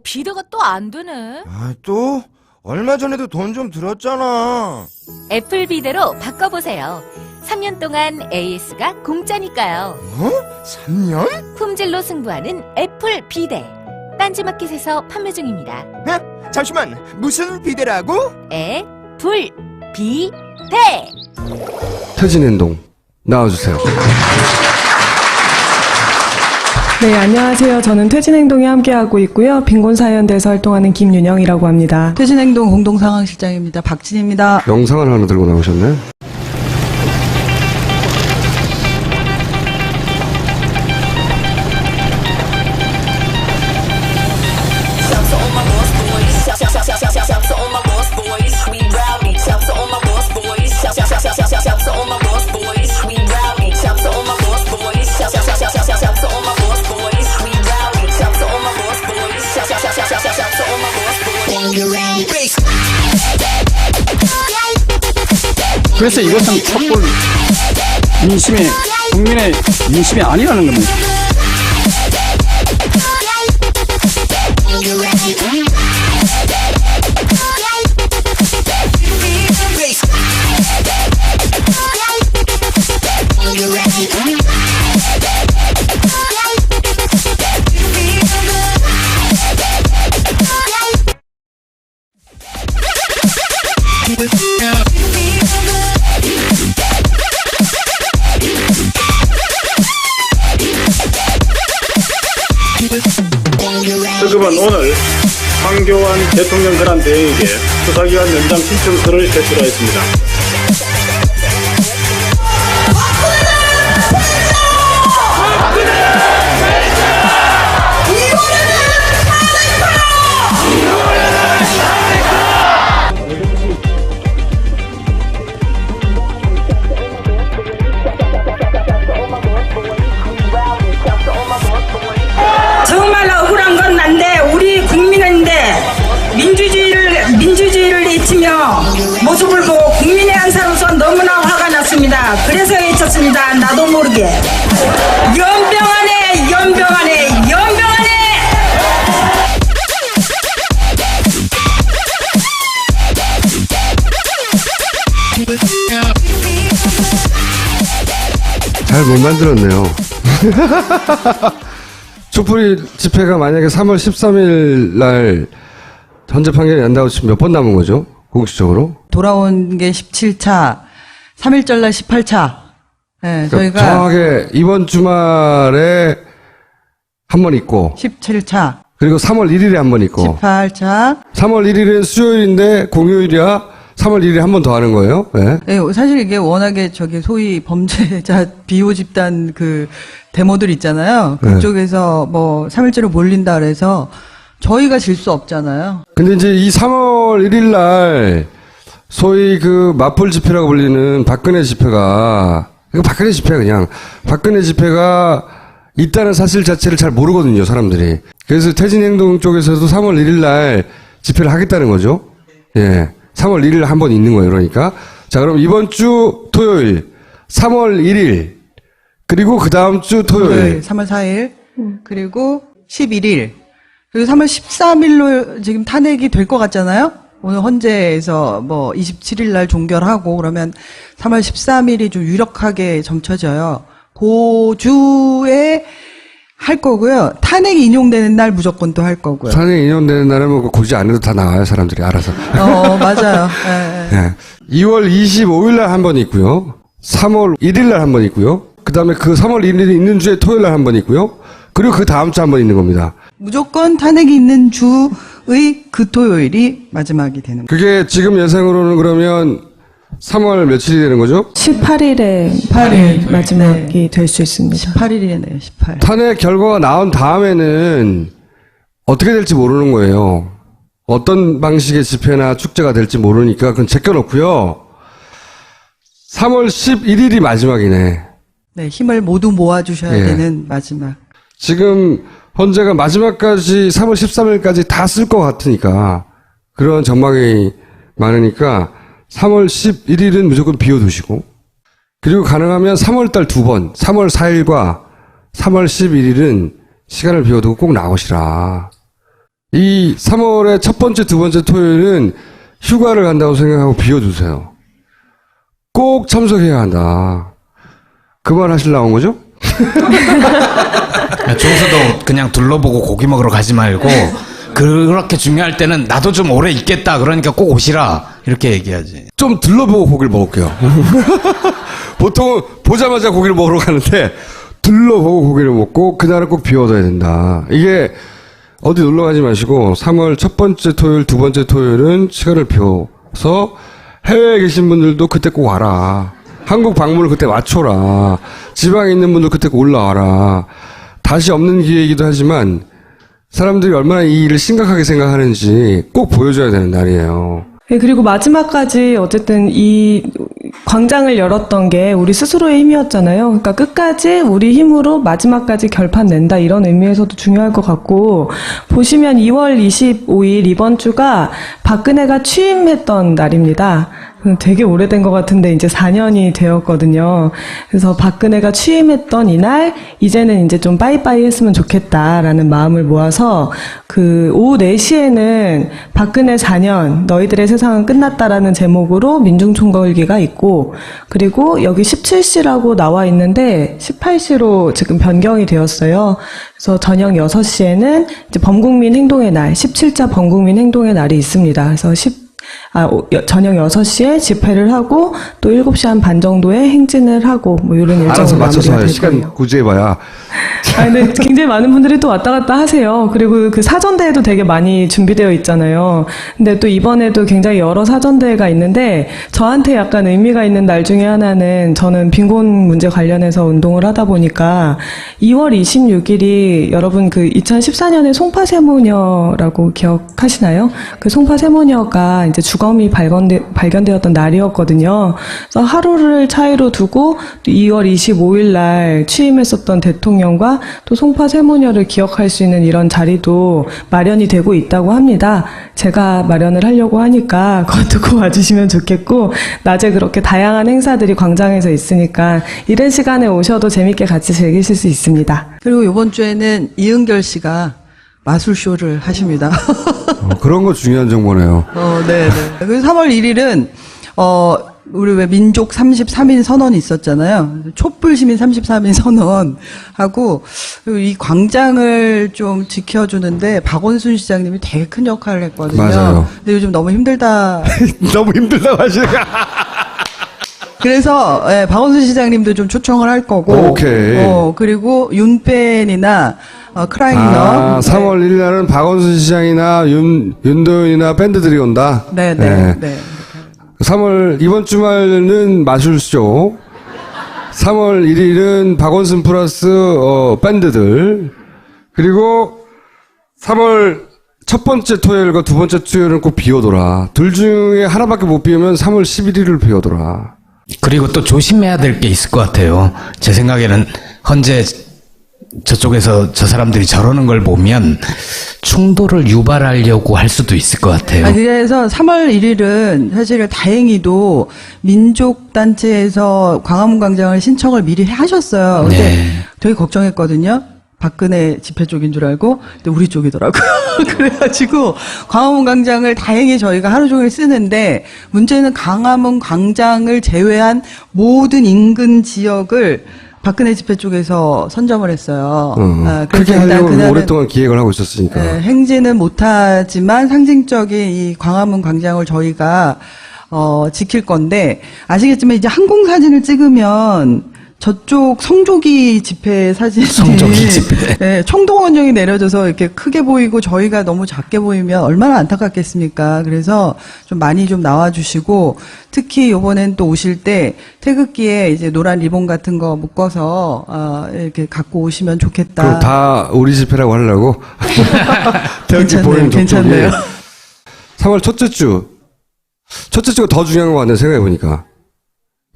비대가 또 안 되네. 아, 또? 얼마 전에도 돈 좀 들었잖아. 애플 비대로 바꿔보세요. 3년 동안 AS가 공짜니까요. 어? 3년? 품질로 승부하는 애플 비대. 딴지마켓에서 판매 중입니다. 네? 잠시만, 무슨 비대라고? 애플 비대. 퇴진행동 나와주세요. 네, 안녕하세요. 저는 퇴진행동에 함께하고 있고요. 빈곤사연대에서 활동하는 김윤영이라고 합니다. 퇴진행동 공동상황실장입니다. 박진입니다. 영상을 하나 들고 나오셨네. 그래서 이것은 촛불 국민의 민심이 아니라는 겁니다. 특검은 오늘 황교안 대통령 권한 대행에게 수사기간 연장 신청서를 제출하였습니다. 박근혜! 모습을 보고 국민의 한사로서 너무나 화가 났습니다. 그래서 외쳤습니다. 나도 모르게. 연병하네, 연병하네, 연병하네! 잘 못 만들었네요. 촛불 집회가 만약에 3월 13일 날 헌재 판결이 난다고 치면 몇 번 남은 거죠? 공식적으로? 돌아온 게 17차, 3일절 날 18차. 네, 그러니까 저희가 정확하게 이번 주말에 한 번 있고 17차, 그리고 3월 1일에 한 번 있고 18차. 3월 1일은 수요일인데 공휴일이야 3월 1일에 한 번 더 하는 거예요? 네. 네, 사실 이게 워낙에 소위 범죄자 비호 집단 그 데모들 있잖아요. 네. 그쪽에서 뭐 3일째로 몰린다 그래서 저희가 질 수 없잖아요. 근데 이제 이 3월 1일 날 소위 그 맞불 집회라고 불리는 박근혜 집회가 이거 박근혜 집회야 그냥 박근혜 집회가 있다는 사실 자체를 잘 모르거든요 사람들이. 그래서 퇴진행동 쪽에서도 3월 1일 날 집회를 하겠다는 거죠. 예, 3월 1일 한 번 있는 거예요. 그러니까 자 그럼 이번 주 토요일 3월 1일 그리고 그 다음 주 토요일 3월 4일 그리고 11일 그리고 3월 13일로 지금 탄핵이 될 것 같잖아요. 오늘 헌재에서 뭐 27일 날 종결하고 그러면 3월 13일이 좀 유력하게 점쳐져요. 그 주에 할 거고요. 탄핵이 인용되는 날 무조건 또 할 거고요. 탄핵 인용되는 날은 뭐 굳이 안 해도 다 나와요 사람들이 알아서. 맞아요. 예, 예. 네. 2월 25일 날 한 번 있고요. 3월 1일 날 한 번 있고요. 그 다음에 그 3월 1일이 있는 주에 토요일 날 한 번 있고요. 그리고 그 다음 주 한 번 있는 겁니다. 무조건 탄핵이 있는 주의 그 토요일이 마지막이 되는 거예요. 그게 지금 예상으로는 그러면 3월 며칠이 되는 거죠? 18일에 18일 마지막이 될 수 있습니다. 18일이네요. 18일. 탄핵 결과가 나온 다음에는 어떻게 될지 모르는 거예요. 어떤 방식의 집회나 축제가 될지 모르니까 그건 제껴놓고요. 3월 11일이 마지막이네. 네, 힘을 모두 모아주셔야 예. 되는 마지막. 지금 헌재가 마지막까지 3월 13일까지 다 쓸 것 같으니까 그런 전망이 많으니까 3월 11일은 무조건 비워두시고 그리고 가능하면 3월달 2번 3월 4일과 3월 11일은 시간을 비워두고 꼭 나오시라. 이 3월의 첫 번째 두 번째 토요일은 휴가를 간다고 생각하고 비워두세요. 꼭 참석해야 한다. 그 말 하시려 나온 거죠? 중수도 그냥 둘러보고 고기 먹으러 가지 말고 그렇게 중요할 때는 나도 좀 오래 있겠다 그러니까 꼭 오시라 이렇게 얘기하지. 좀 둘러보고 고기를 먹을게요. 보통 보자마자 고기를 먹으러 가는데 둘러보고 고기를 먹고 그날은 꼭 비워둬야 된다. 이게 어디 놀러 가지 마시고 3월 첫 번째 토요일 두 번째 토요일은 시간을 비워서 해외에 계신 분들도 그때 꼭 와라. 한국 방문을 그때 맞춰라. 지방에 있는 분들 그때 꼭 올라와라. 다시 없는 기회이기도 하지만 사람들이 얼마나 이 일을 심각하게 생각하는지 꼭 보여줘야 되는 날이에요. 네, 그리고 마지막까지 어쨌든 이 광장을 열었던 게 우리 스스로의 힘이었잖아요. 그러니까 끝까지 우리 힘으로 마지막까지 결판 낸다 이런 의미에서도 중요할 것 같고 보시면 2월 25일 이번 주가 박근혜가 취임했던 날입니다. 되게 오래된 것 같은데 이제 4년이 되었거든요. 그래서 박근혜가 취임했던 이날 이제는 이제 좀 빠이빠이 했으면 좋겠다라는 마음을 모아서 그 오후 4시에는 박근혜 4년 너희들의 세상은 끝났다라는 제목으로 민중총궐기가 있고 그리고 여기 17시라고 나와 있는데 18시로 지금 변경이 되었어요. 그래서 저녁 6시에는 이제 범국민 행동의 날 17자 범국민 행동의 날이 있습니다. 그래서 저녁 6시에 집회를 하고 또 7시 한 반 정도에 행진을 하고 뭐 이런 일정으로 알아서 맞춰서 마무리가 될 시간 거예요. 구제해봐야. 근데 굉장히 많은 분들이 또 왔다 갔다 하세요. 그리고 그 사전대회도 되게 많이 준비되어 있잖아요. 근데 또 이번에도 굉장히 여러 사전대회가 있는데 저한테 약간 의미가 있는 날 중에 하나는 저는 빈곤 문제 관련해서 운동을 하다 보니까 2월 26일이 여러분 그 2014년에 송파세모녀라고 기억하시나요? 그 송파세모녀가 이제 주검이 발견되었던 날이었거든요. 그래서 하루를 차이로 두고 2월 25일 날 취임했었던 대통령 광명과 또 송파 쇠모녀를 기억할 수 있는 이런 자리도 마련이 되고 있다고 합니다. 제가 마련을 하려고 하니까 그것도 꼭 와주시면 좋겠고, 낮에 그렇게 다양한 행사들이 광장에서 있으니까 이른 시간에 오셔도 재밌게 같이 즐기실 수 있습니다. 그리고 이번 주에는 이은결 씨가 마술쇼를 하십니다. 그런 거 중요한 정보네요. 네. 그래서 3월 1일은 우리 왜 민족 33인 선언이 있었잖아요. 촛불 시민 33인 선언하고, 이 광장을 좀 지켜주는데 박원순 시장님이 되게 큰 역할을 했거든요. 맞아요. 근데 요즘 너무 힘들다. 너무 힘들다고 하시니까. 그래서 박원순 시장님도 좀 초청을 할 거고, 오케이. 그리고 윤펜이나 크라잉너. 3월 1일 날은 박원순 시장이나 윤도현이나 밴드들이 온다. 네. 3월 이번 주말은 마술쇼. 3월 1일은 박원순 플러스 밴드들. 그리고 3월 첫 번째 토요일과 두 번째 토요일은 꼭 비 오더라. 둘 중에 하나밖에 못 비 오면 3월 11일을 비 오더라. 그리고 또 조심해야 될 게 있을 것 같아요. 제 생각에는 현재 저쪽에서 저 사람들이 저러는 걸 보면 충돌을 유발하려고 할 수도 있을 것 같아요. 그래서 3월 1일은 사실 다행히도 민족단체에서 광화문 광장을 신청을 미리 하셨어요. 근데 되게 걱정했거든요. 박근혜 집회 쪽인 줄 알고, 근데 우리 쪽이더라고요. 그래가지고 광화문 광장을 다행히 저희가 하루 종일 쓰는데, 문제는 광화문 광장을 제외한 모든 인근 지역을 박근혜 집회 쪽에서 선점을 했어요. 그렇게 하려고 오랫동안 기획을 하고 있었으니까. 행진은 못하지만 상징적인 이 광화문 광장을 저희가 지킬 건데, 아시겠지만 이제 항공 사진을 찍으면 저쪽 성조기 집회 사진이 총동원령이 내려져서 이렇게 크게 보이고 저희가 너무 작게 보이면 얼마나 안타깝겠습니까? 그래서 좀 많이 좀 나와주시고, 특히 이번엔 또 오실 때 태극기에 이제 노란 리본 같은 거 묶어서 이렇게 갖고 오시면 좋겠다. 그럼 다 우리 집회라고 하려고? 태극기 보이는 괜찮네요. 3월 첫째 주가 더 중요한 것 같네요, 생각해보니까.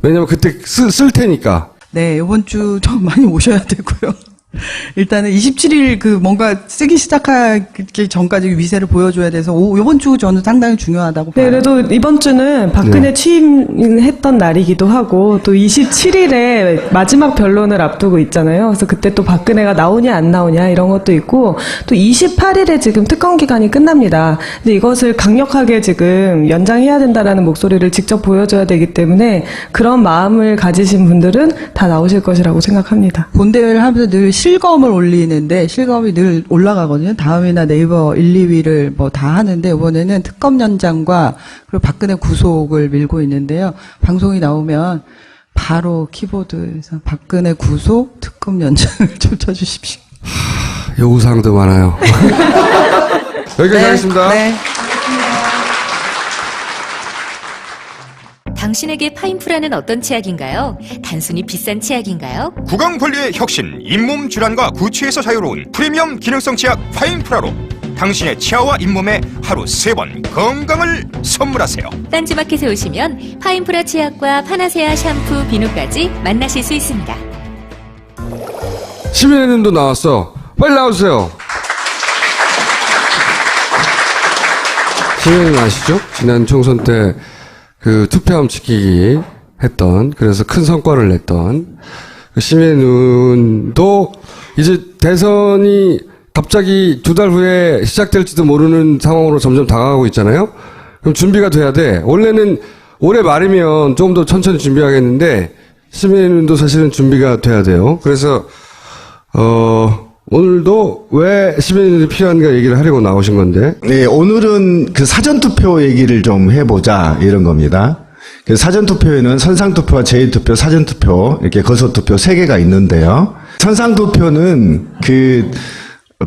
왜냐면 그때 쓸 테니까. 네, 이번 주 좀 많이 오셔야 되고요. 일단은 27일 뭔가 쓰기 시작하기 전까지 위세를 보여줘야 돼서 이번 주 저는 상당히 중요하다고 봐요. 네, 그래도 이번 주는 박근혜 취임했던 날이기도 하고, 또 27일에 마지막 변론을 앞두고 있잖아요. 그래서 그때 또 박근혜가 나오냐 안 나오냐 이런 것도 있고, 또 28일에 지금 특검 기간이 끝납니다. 근데 이것을 강력하게 지금 연장해야 된다라는 목소리를 직접 보여줘야 되기 때문에 그런 마음을 가지신 분들은 다 나오실 것이라고 생각합니다. 본대회를 하면서 늘 실검을 올리는데 실검이 늘 올라가거든요. 다음이나 네이버 1, 2위를 뭐 다 하는데, 이번에는 특검 연장과 그리고 박근혜 구속을 밀고 있는데요. 방송이 나오면 바로 키보드에서 박근혜 구속 특검 연장을 좀 쳐주십시오. 요구사항도 많아요. 여기까지 하겠습니다. 네. 당신에게 파인프라는 어떤 치약인가요? 단순히 비싼 치약인가요? 구강 관리의 혁신, 잇몸 질환과 구취에서 자유로운 프리미엄 기능성 치약 파인프라로 당신의 치아와 잇몸에 하루 3번 건강을 선물하세요. 딴지마켓에 오시면 파인프라 치약과 파나세아 샴푸, 비누까지 만나실 수 있습니다. 시민의님도 나왔어. 빨리 나오세요. 시민의님 아시죠? 지난 총선 때 투표함 지키기 했던, 그래서 큰 성과를 냈던 시민의님도 이제 대선이 갑자기 2달 후에 시작될지도 모르는 상황으로 점점 다가가고 있잖아요. 그럼 준비가 돼야 돼. 원래는 올해 말이면 좀 더 천천히 준비하겠는데 시민의님도 사실은 준비가 돼야 돼요. 그래서 오늘도 왜 시민들이 필요한가 얘기를 하려고 나오신 건데. 네, 오늘은 사전투표 얘기를 좀 해보자, 이런 겁니다. 사전투표에는 선상투표와 제1투표, 사전투표, 이렇게 거소투표 3개가 있는데요. 선상투표는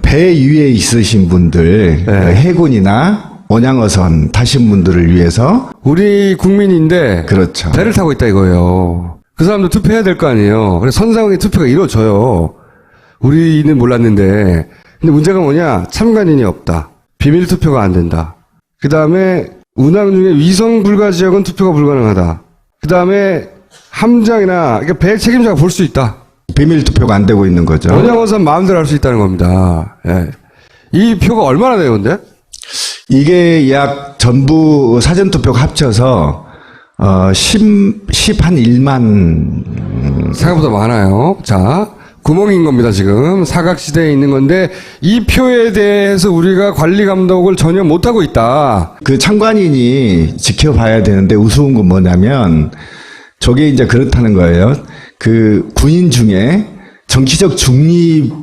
배 위에 있으신 분들, 해군이나 원양어선 타신 분들을 위해서. 우리 국민인데. 그렇죠. 배를 타고 있다 이거예요. 그 사람도 투표해야 될 거 아니에요. 그래서 선상의 투표가 이루어져요. 우리는 몰랐는데. 근데 문제가 뭐냐? 참관인이 없다. 비밀 투표가 안 된다. 그 다음에 운항 중에 위성 불가 지역은 투표가 불가능하다. 그 다음에 함장이나 배 책임자가 볼 수 있다. 비밀 투표가 안 되고 있는 거죠. 원양어선 마음대로 할 수 있다는 겁니다. 예. 이 표가 얼마나 돼요, 근데? 이게 약 전부 사전투표가 합쳐서 1만 생각보다 많아요. 자, 구멍인 겁니다, 지금. 사각지대에 있는 건데, 이 표에 대해서 우리가 관리 감독을 전혀 못하고 있다. 그 참관인이 지켜봐야 되는데 우스운 건 뭐냐면, 저게 이제 그렇다는 거예요. 그 군인 중에 정치적 중립의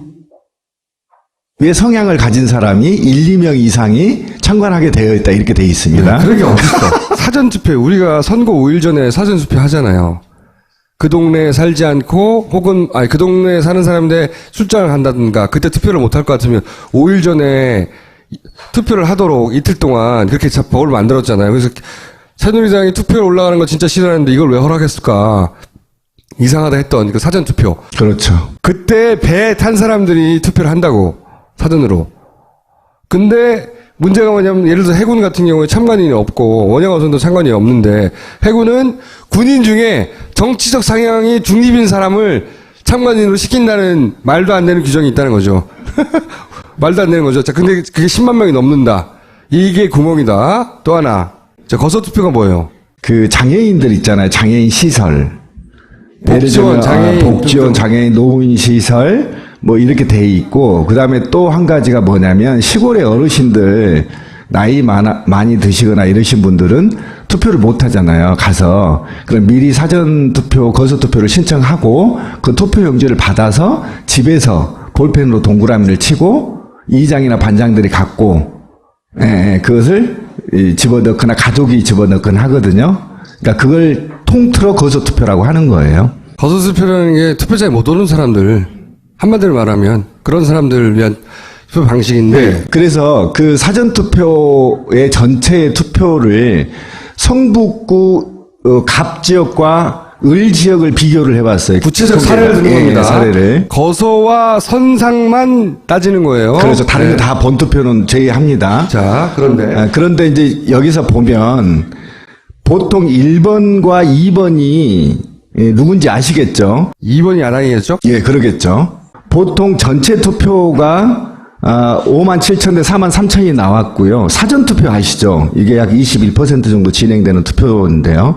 성향을 가진 사람이 1, 2명 이상이 참관하게 되어 있다. 이렇게 돼 있습니다. 그런 게 어딨어. 사전투표, 우리가 선거 5일 전에 사전투표 하잖아요. 그 동네에 살지 않고 혹은 그 동네에 사는 사람인데 출장을 간다든가 그때 투표를 못할 것 같으면 5일 전에 투표를 하도록 이틀 동안 그렇게 법을 만들었잖아요. 그래서 새누리당이 투표에 올라가는 거 진짜 싫어하는데 이걸 왜 허락했을까? 이상하다 했던 그 사전투표. 그렇죠. 그때 배에 탄 사람들이 투표를 한다고 사전으로. 근데 문제가 뭐냐면 예를 들어서 해군 같은 경우에 참관인이 없고 원양어선도 참관인이 없는데 해군은 군인 중에 정치적 상향이 중립인 사람을 참관인으로 시킨다는 말도 안 되는 규정이 있다는 거죠. 말도 안 되는 거죠. 자, 근데 그게 10만 명이 넘는다. 이게 구멍이다. 또 하나. 자, 거소투표가 뭐예요? 그 장애인들 있잖아요. 장애인 시설. 복지원, 복지원, 장애인 노인 시설, 뭐 이렇게 돼 있고, 그 다음에 또 한 가지가 뭐냐면, 시골의 어르신들, 나이 많이 드시거나 이러신 분들은 투표를 못 하잖아요. 가서. 그럼 미리 사전투표, 거소투표를 신청하고, 그 투표용지를 받아서 집에서 볼펜으로 동그라미를 치고, 이장이나 반장들이 갖고, 그것을 집어넣거나 가족이 집어넣거나 하거든요. 그러니까 그걸 통틀어 거소투표라고 하는 거예요. 거소투표라는 게 투표장에 못 오는 사람들, 한마디로 말하면 그런 사람들을 위한 투표 방식인데. 네. 그래서 그 사전투표의 전체의 투표를 성북구 갑 지역과 을 지역을 비교를 해봤어요. 구체적 사례를 드는 겁니다. 사례를. 거소와 선상만 따지는 거예요. 그래서 다른 게 다 본투표는 제외합니다. 자, 그런데 이제 여기서 보면 보통 1번과 2번이 누군지 아시겠죠? 2번이 아랑이겠죠? 예, 그러겠죠. 보통 전체 투표가 5만 7천 대 4만 3천이 나왔고요. 사전투표 아시죠? 이게 약 21% 정도 진행되는 투표인데요.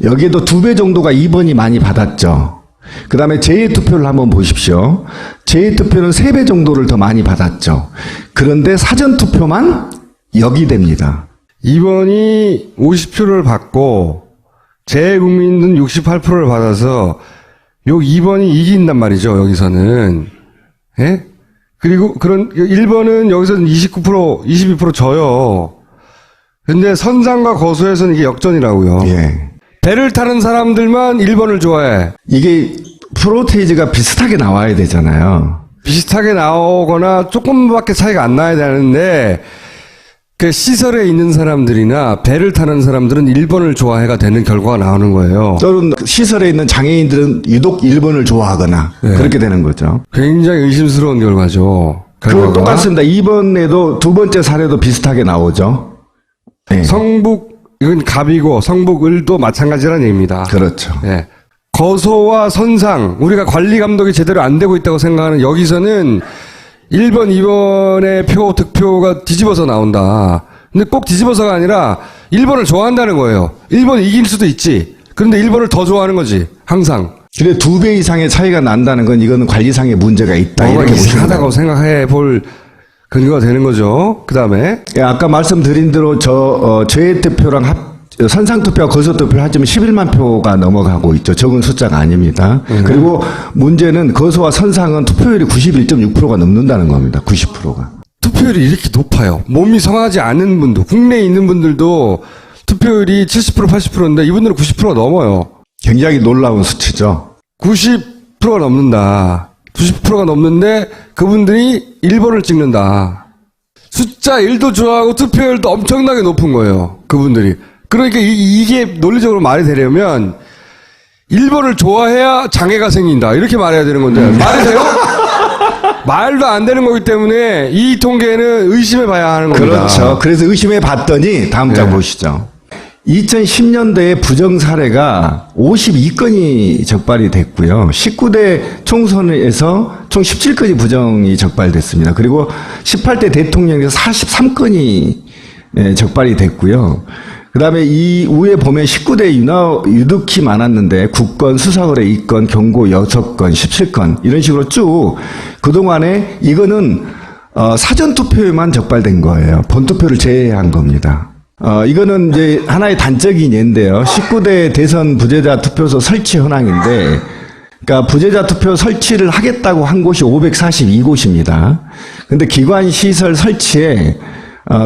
여기에도 2배 정도가 2번이 많이 받았죠. 그 다음에 제2투표를 한번 보십시오. 제2투표는 3배 정도를 더 많이 받았죠. 그런데 사전투표만 역이 됩니다. 2번이 50표를 받고 재국민은 68%를 받아서 요 2번이 이긴단 말이죠. 여기서는. 예? 그리고 그런 1번은 여기서는 22% 져요. 근데 선상과 거소에서는 이게 역전이라고요. 예. 배를 타는 사람들만 1번을 좋아해. 이게 프로테이지가 비슷하게 나와야 되잖아요. 비슷하게 나오거나 조금밖에 차이가 안 나야 되는데 그 시설에 있는 사람들이나 배를 타는 사람들은 1번을 좋아해가 되는 결과가 나오는 거예요. 또는 시설에 있는 장애인들은 유독 1번을 좋아하거나 그렇게 되는 거죠. 굉장히 의심스러운 결과죠. 그건 똑같습니다. 2번에도 두 번째 사례도 비슷하게 나오죠. 네. 이건 갑이고 성북을도 마찬가지라는 얘기입니다. 그렇죠. 네. 거소와 선상, 우리가 관리 감독이 제대로 안 되고 있다고 생각하는 여기서는 1번, 2번의 득표가 뒤집어서 나온다. 근데 꼭 뒤집어서가 아니라 1번을 좋아한다는 거예요. 1번이 이길 수도 있지. 그런데 1번을 더 좋아하는 거지. 항상. 근데 2배 이상의 차이가 난다는 건 이거는 관리상의 문제가 있다. 이렇게 이상하다고 생각해 볼 근거가 되는 거죠. 그 다음에. 아까 말씀드린 대로 재투표랑 선상투표와 거소투표를 하지만 11만 표가 넘어가고 있죠. 적은 숫자가 아닙니다. 그리고 문제는 거소와 선상은 투표율이 91.6%가 넘는다는 겁니다. 90%가. 투표율이 이렇게 높아요. 몸이 성하지 않은 분도, 국내에 있는 분들도 투표율이 70% 80%인데 이분들은 90%가 넘어요. 굉장히 놀라운 수치죠. 90%가 넘는다. 90%가 넘는데 그분들이 1번을 찍는다. 숫자 1도 좋아하고 투표율도 엄청나게 높은 거예요. 그분들이. 그러니까 이게 논리적으로 말이 되려면 1번을 좋아해야 장애가 생긴다. 이렇게 말해야 되는 건데 말이 돼요? 말도 안 되는 거기 때문에 이 통계는 의심해 봐야 하는 겁니다. 그렇죠. 그래서 의심해 봤더니 다음 장 보시죠. 2010년도에 부정 사례가 52건이 적발이 됐고요. 19대 총선에서 총 17건이 부정이 적발됐습니다. 그리고 18대 대통령에서 43건이 적발이 됐고요. 그 다음에 이 위에 보면 19대 유독히 많았는데 국건, 수사거래 2건, 경고 6건, 17건 이런 식으로 쭉 그동안에 이거는 사전투표에만 적발된 거예요. 본투표를 제외한 겁니다. 이거는 이제 하나의 단적인 예인데요. 19대 대선 부재자 투표소 설치 현황인데, 그러니까 부재자 투표 설치를 하겠다고 한 곳이 542곳입니다. 근데 기관 시설 설치에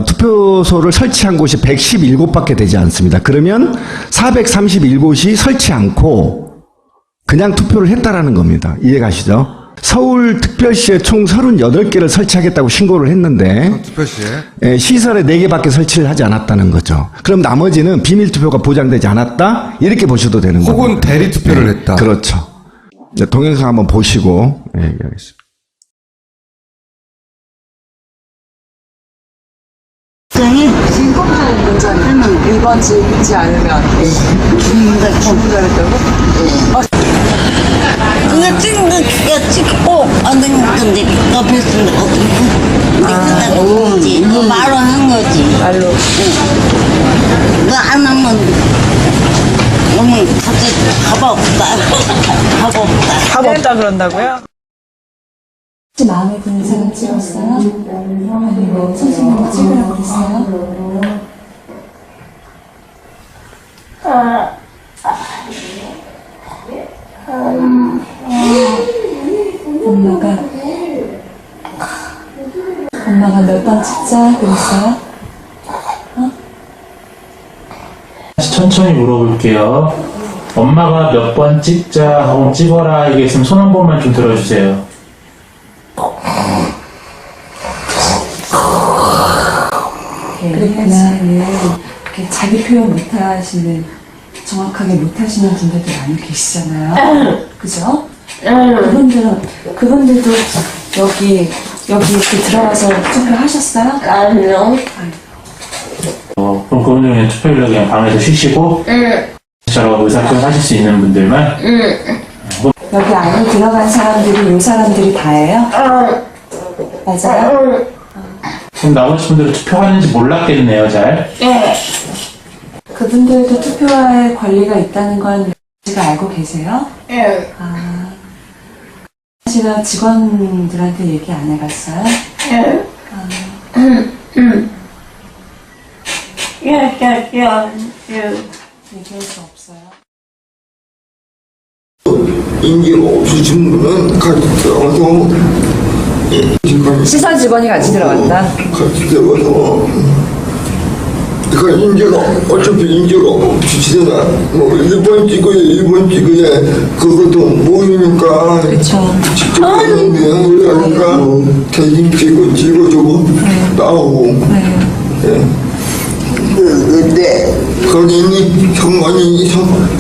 투표소를 설치한 곳이 117곳밖에 되지 않습니다. 그러면 431곳이 설치 않고 그냥 투표를 했다라는 겁니다. 이해가시죠? 서울특별시에 총 38개를 설치하겠다고 신고를 했는데 특별시에 시설에 4개밖에 설치를 하지 않았다는 거죠. 그럼 나머지는 비밀투표가 보장되지 않았다? 이렇게 보셔도 되는 거예요. 혹은 대리투표를 했다. 그렇죠. 동영상 한번 보시고 얘기하겠습니다. 진검적 문자는 1번지 있지 않으면 준비됐다고? 그거 찍은 거 찍고 안 된 건데 옆에서 어떻게 거지 말로 한 거지 말로 그거 안 하면 너무 갑자기 답 없다 답 없다 그런다고요? 혹시 마음에 드는 사람 찍었어요? 아니 뭐 선생님이 찍으라고 그랬어요? 엄마가 몇 번 찍자 그랬어요? 천천히 물어볼게요. 엄마가 몇 번 찍자 하고 찍어라 이게 있으면 손 한 번만 좀 들어주세요. 그랬구나. 이렇게 자기 표현 못하시는, 정확하게 못하시는 분들도 많이 계시잖아요. 그죠? 그분들도 여기 이렇게 들어와서 투표하셨어요? 아니요. 그럼 그분들은 그냥 투표일로 그냥 방에서 쉬시고 저런 의사표현 하실 수 있는 분들만 여기 안에 들어간 사람들이 이 사람들이 다예요? 맞아요? 그럼 나머지 분들은 투표하는지 몰랐겠네요, 잘. 그분들도 투표할 권리가 있다는 건 제가 알고 계세요? 사실은 직원들한테 얘기 안 해봤어요? 얘기할 수 없어요. 인기가 없으신 분은 같이 들어가서 시선 직원이 같이 들어간다? 같이 들어가서 그러니까 인재가 어차피 인재가 없으시잖아. 뭐 1번 찍어야 1번 찍어야 그것도 모르니까 직접 그러니까 대신 찍어주고 나오고 근데 거기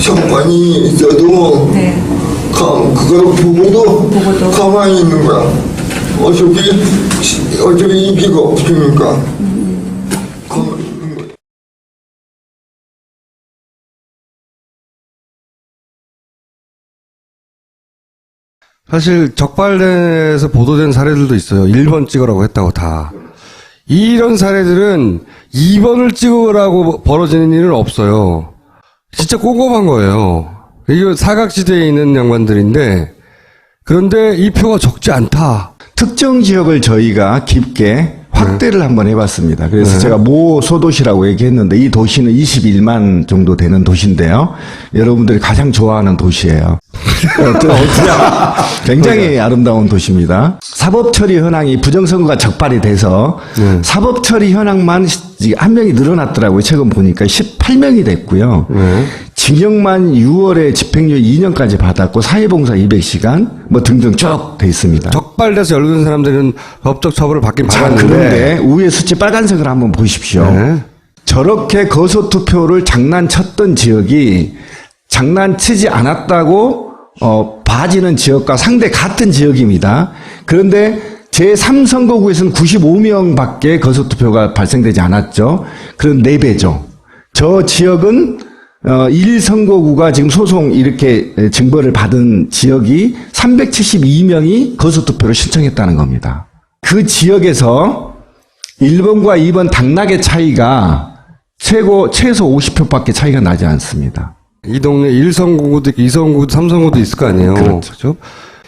성관이 있어도 그걸 보고도 가만히 있는 거야. 어차피 인기가 없으니까. 사실 적발돼서 보도된 사례들도 있어요. 1번 찍으라고 했다고 다. 이런 사례들은 2번을 찍으라고 벌어지는 일은 없어요. 진짜 꼼꼼한 거예요. 이거 사각지대에 있는 양반들인데 그런데 이 표가 적지 않다. 특정 지역을 저희가 깊게 확대를 한번 해봤습니다. 그래서 제가 모 소도시라고 얘기했는데 이 도시는 21만 정도 되는 도시인데요. 여러분들이 가장 좋아하는 도시예요. 굉장히 아름다운 도시입니다. 사법처리 현황이 부정선거가 적발이 돼서 사법처리 현황만 한 명이 늘어났더라고요. 최근 보니까 18명이 됐고요. 징역만 6월에 집행유예 2년까지 받았고 사회봉사 200시간 뭐 등등 쭉 돼 있습니다. 적발돼서 열린 사람들은 법적 처벌을 받긴 받았는데 그런데 위에 수치 빨간색을 한번 보십시오. 저렇게 거소투표를 장난쳤던 지역이 장난치지 않았다고 봐지는 지역과 상대 같은 지역입니다. 그런데 제3선거구에서는 95명밖에 거소투표가 발생되지 않았죠. 그런 4배죠. 저 지역은 1선거구가 지금 소송 이렇게 증거를 받은 지역이 372명이 거소투표를 신청했다는 겁니다. 그 지역에서 1번과 2번 당락의 차이가 최소 50표밖에 차이가 나지 않습니다. 이 동네 1선거구도 있고 2선거구도 3선거구도 있을 거 아니에요. 그렇죠.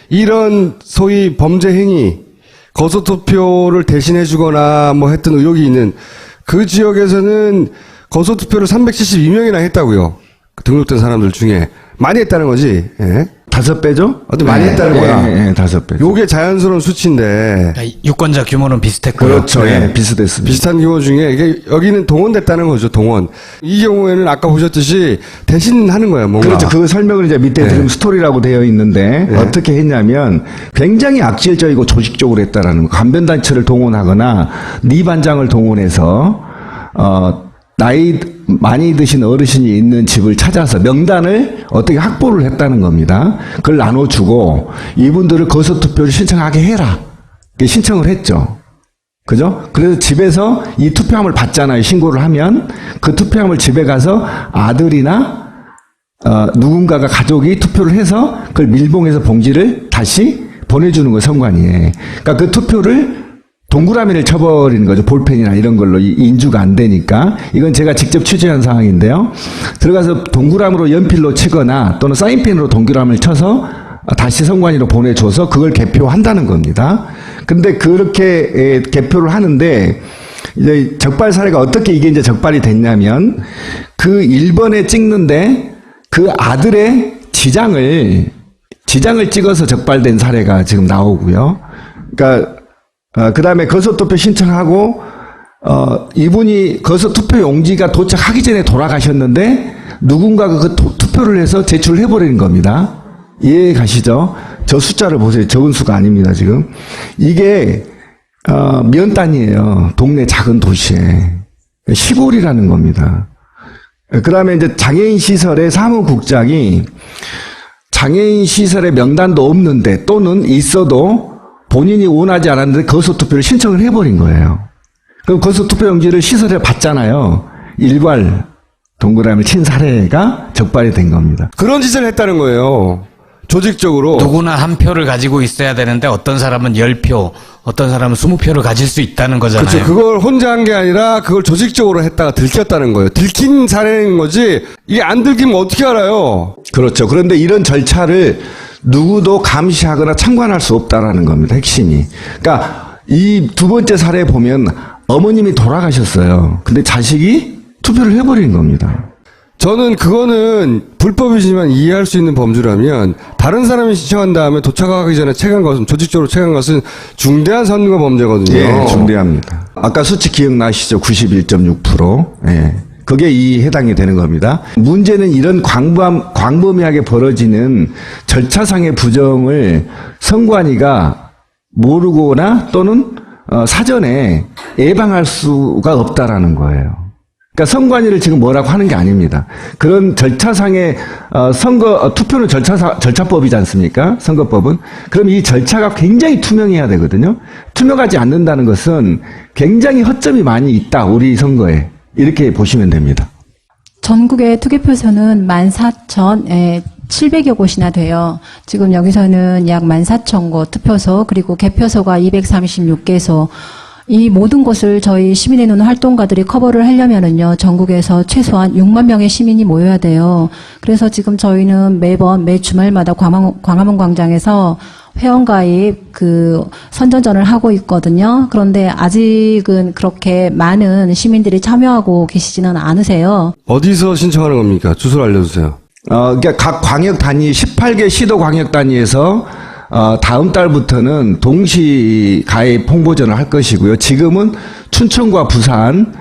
이런 소위 범죄 행위, 거소투표를 대신해 주거나 뭐 했던 의혹이 있는 그 지역에서는 거소투표를 372명이나 했다고요. 등록된 사람들 중에. 많이 했다는 거지. 예. 5배죠? 많이 했다는 거야. 예, 5배. 요게 자연스러운 수치인데. 유권자 규모는 비슷했고요. 그렇죠. 예, 비슷했습니다. 비슷한 규모 중에 이게 여기는 동원됐다는 거죠. 동원. 이 경우에는 아까 보셨듯이 대신 하는 거예요. 뭔가. 그렇죠. 그 설명을 이제 밑에 지금 스토리라고 되어 있는데 어떻게 했냐면 굉장히 악질적이고 조직적으로 했다라는 거. 간변단체를 동원하거나 네 반장을 동원해서 나이 많이 드신 어르신이 있는 집을 찾아서 명단을 어떻게 확보를 했다는 겁니다. 그걸 나눠주고 이분들을 거소투표를 신청하게 해라. 신청을 했죠. 그죠? 그래서 집에서 이 투표함을 받잖아요. 신고를 하면 그 투표함을 집에 가서 아들이나 누군가가 가족이 투표를 해서 그걸 밀봉해서 봉지를 다시 보내주는 거예요. 선관위에. 그러니까 그 투표를 동그라미를 쳐버리는 거죠. 볼펜이나 이런 걸로 인주가 안 되니까. 이건 제가 직접 취재한 상황인데요. 들어가서 동그라미로 연필로 치거나 또는 사인펜으로 동그라미를 쳐서 다시 선관위로 보내줘서 그걸 개표한다는 겁니다. 근데 그렇게 개표를 하는데 이제 적발 사례가 어떻게 이게 이제 적발이 됐냐면 그 1번에 찍는데 그 아들의 지장을 찍어서 적발된 사례가 지금 나오고요. 그러니까 그 다음에 거소투표 신청하고, 이분이 거소투표 용지가 도착하기 전에 돌아가셨는데, 누군가가 그 투표를 해서 제출을 해버리는 겁니다. 이해 가시죠? 저 숫자를 보세요. 적은 수가 아닙니다, 지금. 이게, 면 단위예요. 동네 작은 도시에. 시골이라는 겁니다. 그 다음에 이제 장애인 시설의 사무국장이 장애인 시설의 명단도 없는데 또는 있어도 본인이 원하지 않았는데 거소투표를 신청을 해버린 거예요. 그럼 거소투표용지를 시설에 받잖아요. 일괄 동그라미를 친 사례가 적발이 된 겁니다. 그런 짓을 했다는 거예요. 조직적으로. 누구나 한 표를 가지고 있어야 되는데 어떤 사람은 10표, 어떤 사람은 20표를 가질 수 있다는 거잖아요. 그렇죠. 그걸 혼자 한 게 아니라 그걸 조직적으로 했다가 들켰다는 거예요. 들킨 사례인 거지 이게 안 들키면 어떻게 알아요? 그렇죠. 그런데 이런 절차를 누구도 감시하거나 참관할 수 없다라는 겁니다. 핵심이. 그러니까 이 두 번째 사례 보면 어머님이 돌아가셨어요. 근데 자식이 투표를 해버린 겁니다. 저는 그거는 불법이지만 이해할 수 있는 범죄라면 다른 사람이 신청한 다음에 도착하기 전에 체크한 것은 조직적으로 체크한 것은 중대한 선거 범죄거든요. 예, 중대합니다. 아까 수치 기억나시죠? 91.6%. 예. 그게 이 해당이 되는 겁니다. 문제는 이런 광범위하게 벌어지는 절차상의 부정을 선관위가 모르거나 또는 사전에 예방할 수가 없다라는 거예요. 그러니까 선관위를 지금 뭐라고 하는 게 아닙니다. 그런 절차상의 투표는 절차법이지 않습니까? 선거법은. 그럼 이 절차가 굉장히 투명해야 되거든요. 투명하지 않는다는 것은 굉장히 허점이 많이 있다. 우리 선거에. 이렇게 보시면 됩니다. 전국의 투개표소는 14,700여 곳이나 돼요. 지금 여기서는 약 14,000곳 투표소 그리고 개표소가 236개소 이 모든 곳을 저희 시민의 눈 활동가들이 커버를 하려면은요, 전국에서 최소한 6만 명의 시민이 모여야 돼요. 그래서 지금 저희는 매번 매 주말마다 광화문 광장에서 회원가입 선전전을 하고 있거든요. 그런데 아직은 그렇게 많은 시민들이 참여하고 계시지는 않으세요. 어디서 신청하는 겁니까? 주소를 알려주세요. 그러니까 각 광역 단위 18개 시도 광역 단위에서 다음 달부터는 동시 가입 홍보전을 할 것이고요. 지금은 춘천과 부산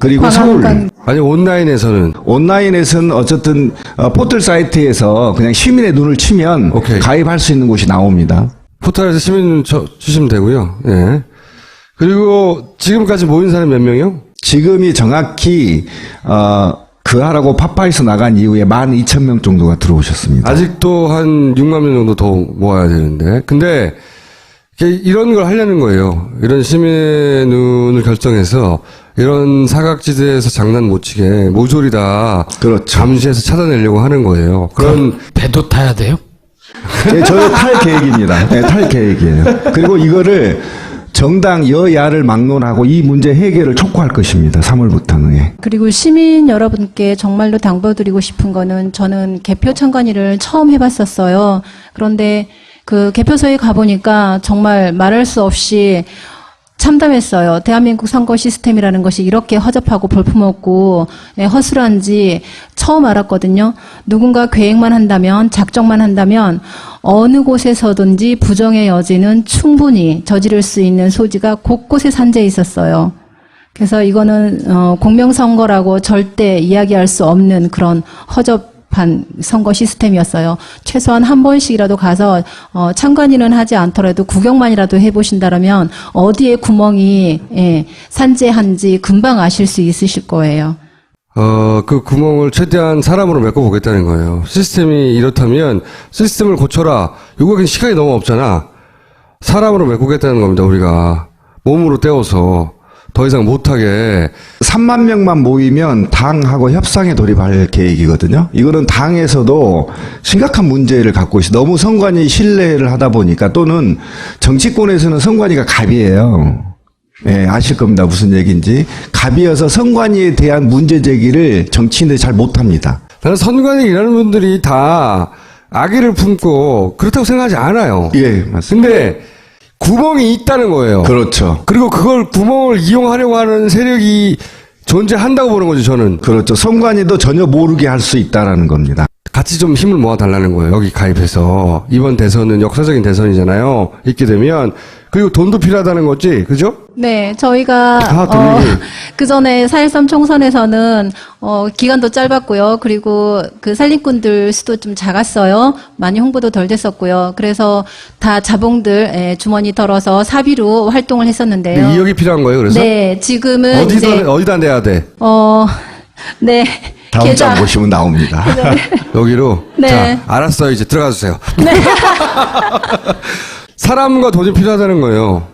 그리고 서울. 아니 온라인에서는 어쨌든 포털 사이트에서 그냥 시민의 눈을 치면 가입할 수 있는 곳이 나옵니다. 포털에서 시민 눈 치시면 되고요. 예. 그리고 지금까지 모인 사람 몇 명이요? 지금이 정확히 그 하라고 파파이스 나간 이후에 12,000명 정도가 들어오셨습니다. 아직도 한 6만 명 정도 더 모아야 되는데. 근데 이런 걸 하려는 거예요. 이런 시민의 눈을 결정해서 이런 사각지대에서 장난 못 치게 모조리 다 그렇죠. 잠시해서 찾아내려고 하는 거예요. 그런 배도 타야 돼요? 네, 저희 탈 계획입니다. 네, 탈 계획이에요. 그리고 이거를 정당 여야를 막론하고 이 문제 해결을 촉구할 것입니다. 3월부터는. 예. 그리고 시민 여러분께 정말로 당부드리고 싶은 거는 저는 개표 참관일을 처음 해봤었어요. 그런데 그 개표소에 가보니까 정말 말할 수 없이 참담했어요. 대한민국 선거 시스템이라는 것이 이렇게 허접하고 볼품없고 허술한지 처음 알았거든요. 누군가 계획만 한다면, 작정만 한다면 어느 곳에서든지 부정의 여지는 충분히 저지를 수 있는 소지가 곳곳에 산재해 있었어요. 그래서 이거는 공명선거라고 절대 이야기할 수 없는 그런 허접한 선거 시스템이었어요. 최소한 한 번씩이라도 가서 참관인은 하지 않더라도 구경만이라도 해보신다면 어디에 구멍이 산재한지 금방 아실 수 있으실 거예요. 그 구멍을 최대한 사람으로 메꿔보겠다는 거예요. 시스템이 이렇다면 시스템을 고쳐라. 요거 시간이 너무 없잖아. 사람으로 메꾸겠다는 겁니다. 우리가 몸으로 때워서 더 이상 못하게. 3만 명만 모이면 당하고 협상에 돌입할 계획이거든요. 이거는 당에서도 심각한 문제를 갖고 있어요. 너무 선관위 신뢰를 하다 보니까, 또는 정치권에서는 선관위가 갑이에요. 예, 아실 겁니다. 무슨 얘기인지. 갑이어서 선관위에 대한 문제 제기를 정치인들이 잘 못합니다. 나는 선관위 일하는 분들이 다 악의를 품고 그렇다고 생각하지 않아요. 예, 맞습니다. 근데 구멍이 있다는 거예요. 그렇죠. 그리고 그걸 구멍을 이용하려고 하는 세력이 존재한다고 보는 거죠, 저는. 그렇죠. 선관위도 전혀 모르게 할 수 있다라는 겁니다. 같이 좀 힘을 모아달라는 거예요. 여기 가입해서. 이번 대선은 역사적인 대선이잖아요. 있게 되면. 그리고 돈도 필요하다는 거지, 그죠? 네, 저희가 그 전에 4.13 총선에서는 기간도 짧았고요. 그리고 그 살림꾼들 수도 좀 작았어요. 많이 홍보도 덜 됐었고요. 그래서 다 자봉들 주머니 털어서 사비로 활동을 했었는데요. 2억이 필요한 거예요, 그래서? 네, 지금은 어디다 내야 돼? 네. 다음 장 보시면 나옵니다. 여기로? 네. 자, 알았어요. 이제 들어가 주세요. 네. 사람과 돈이 필요하다는 거예요.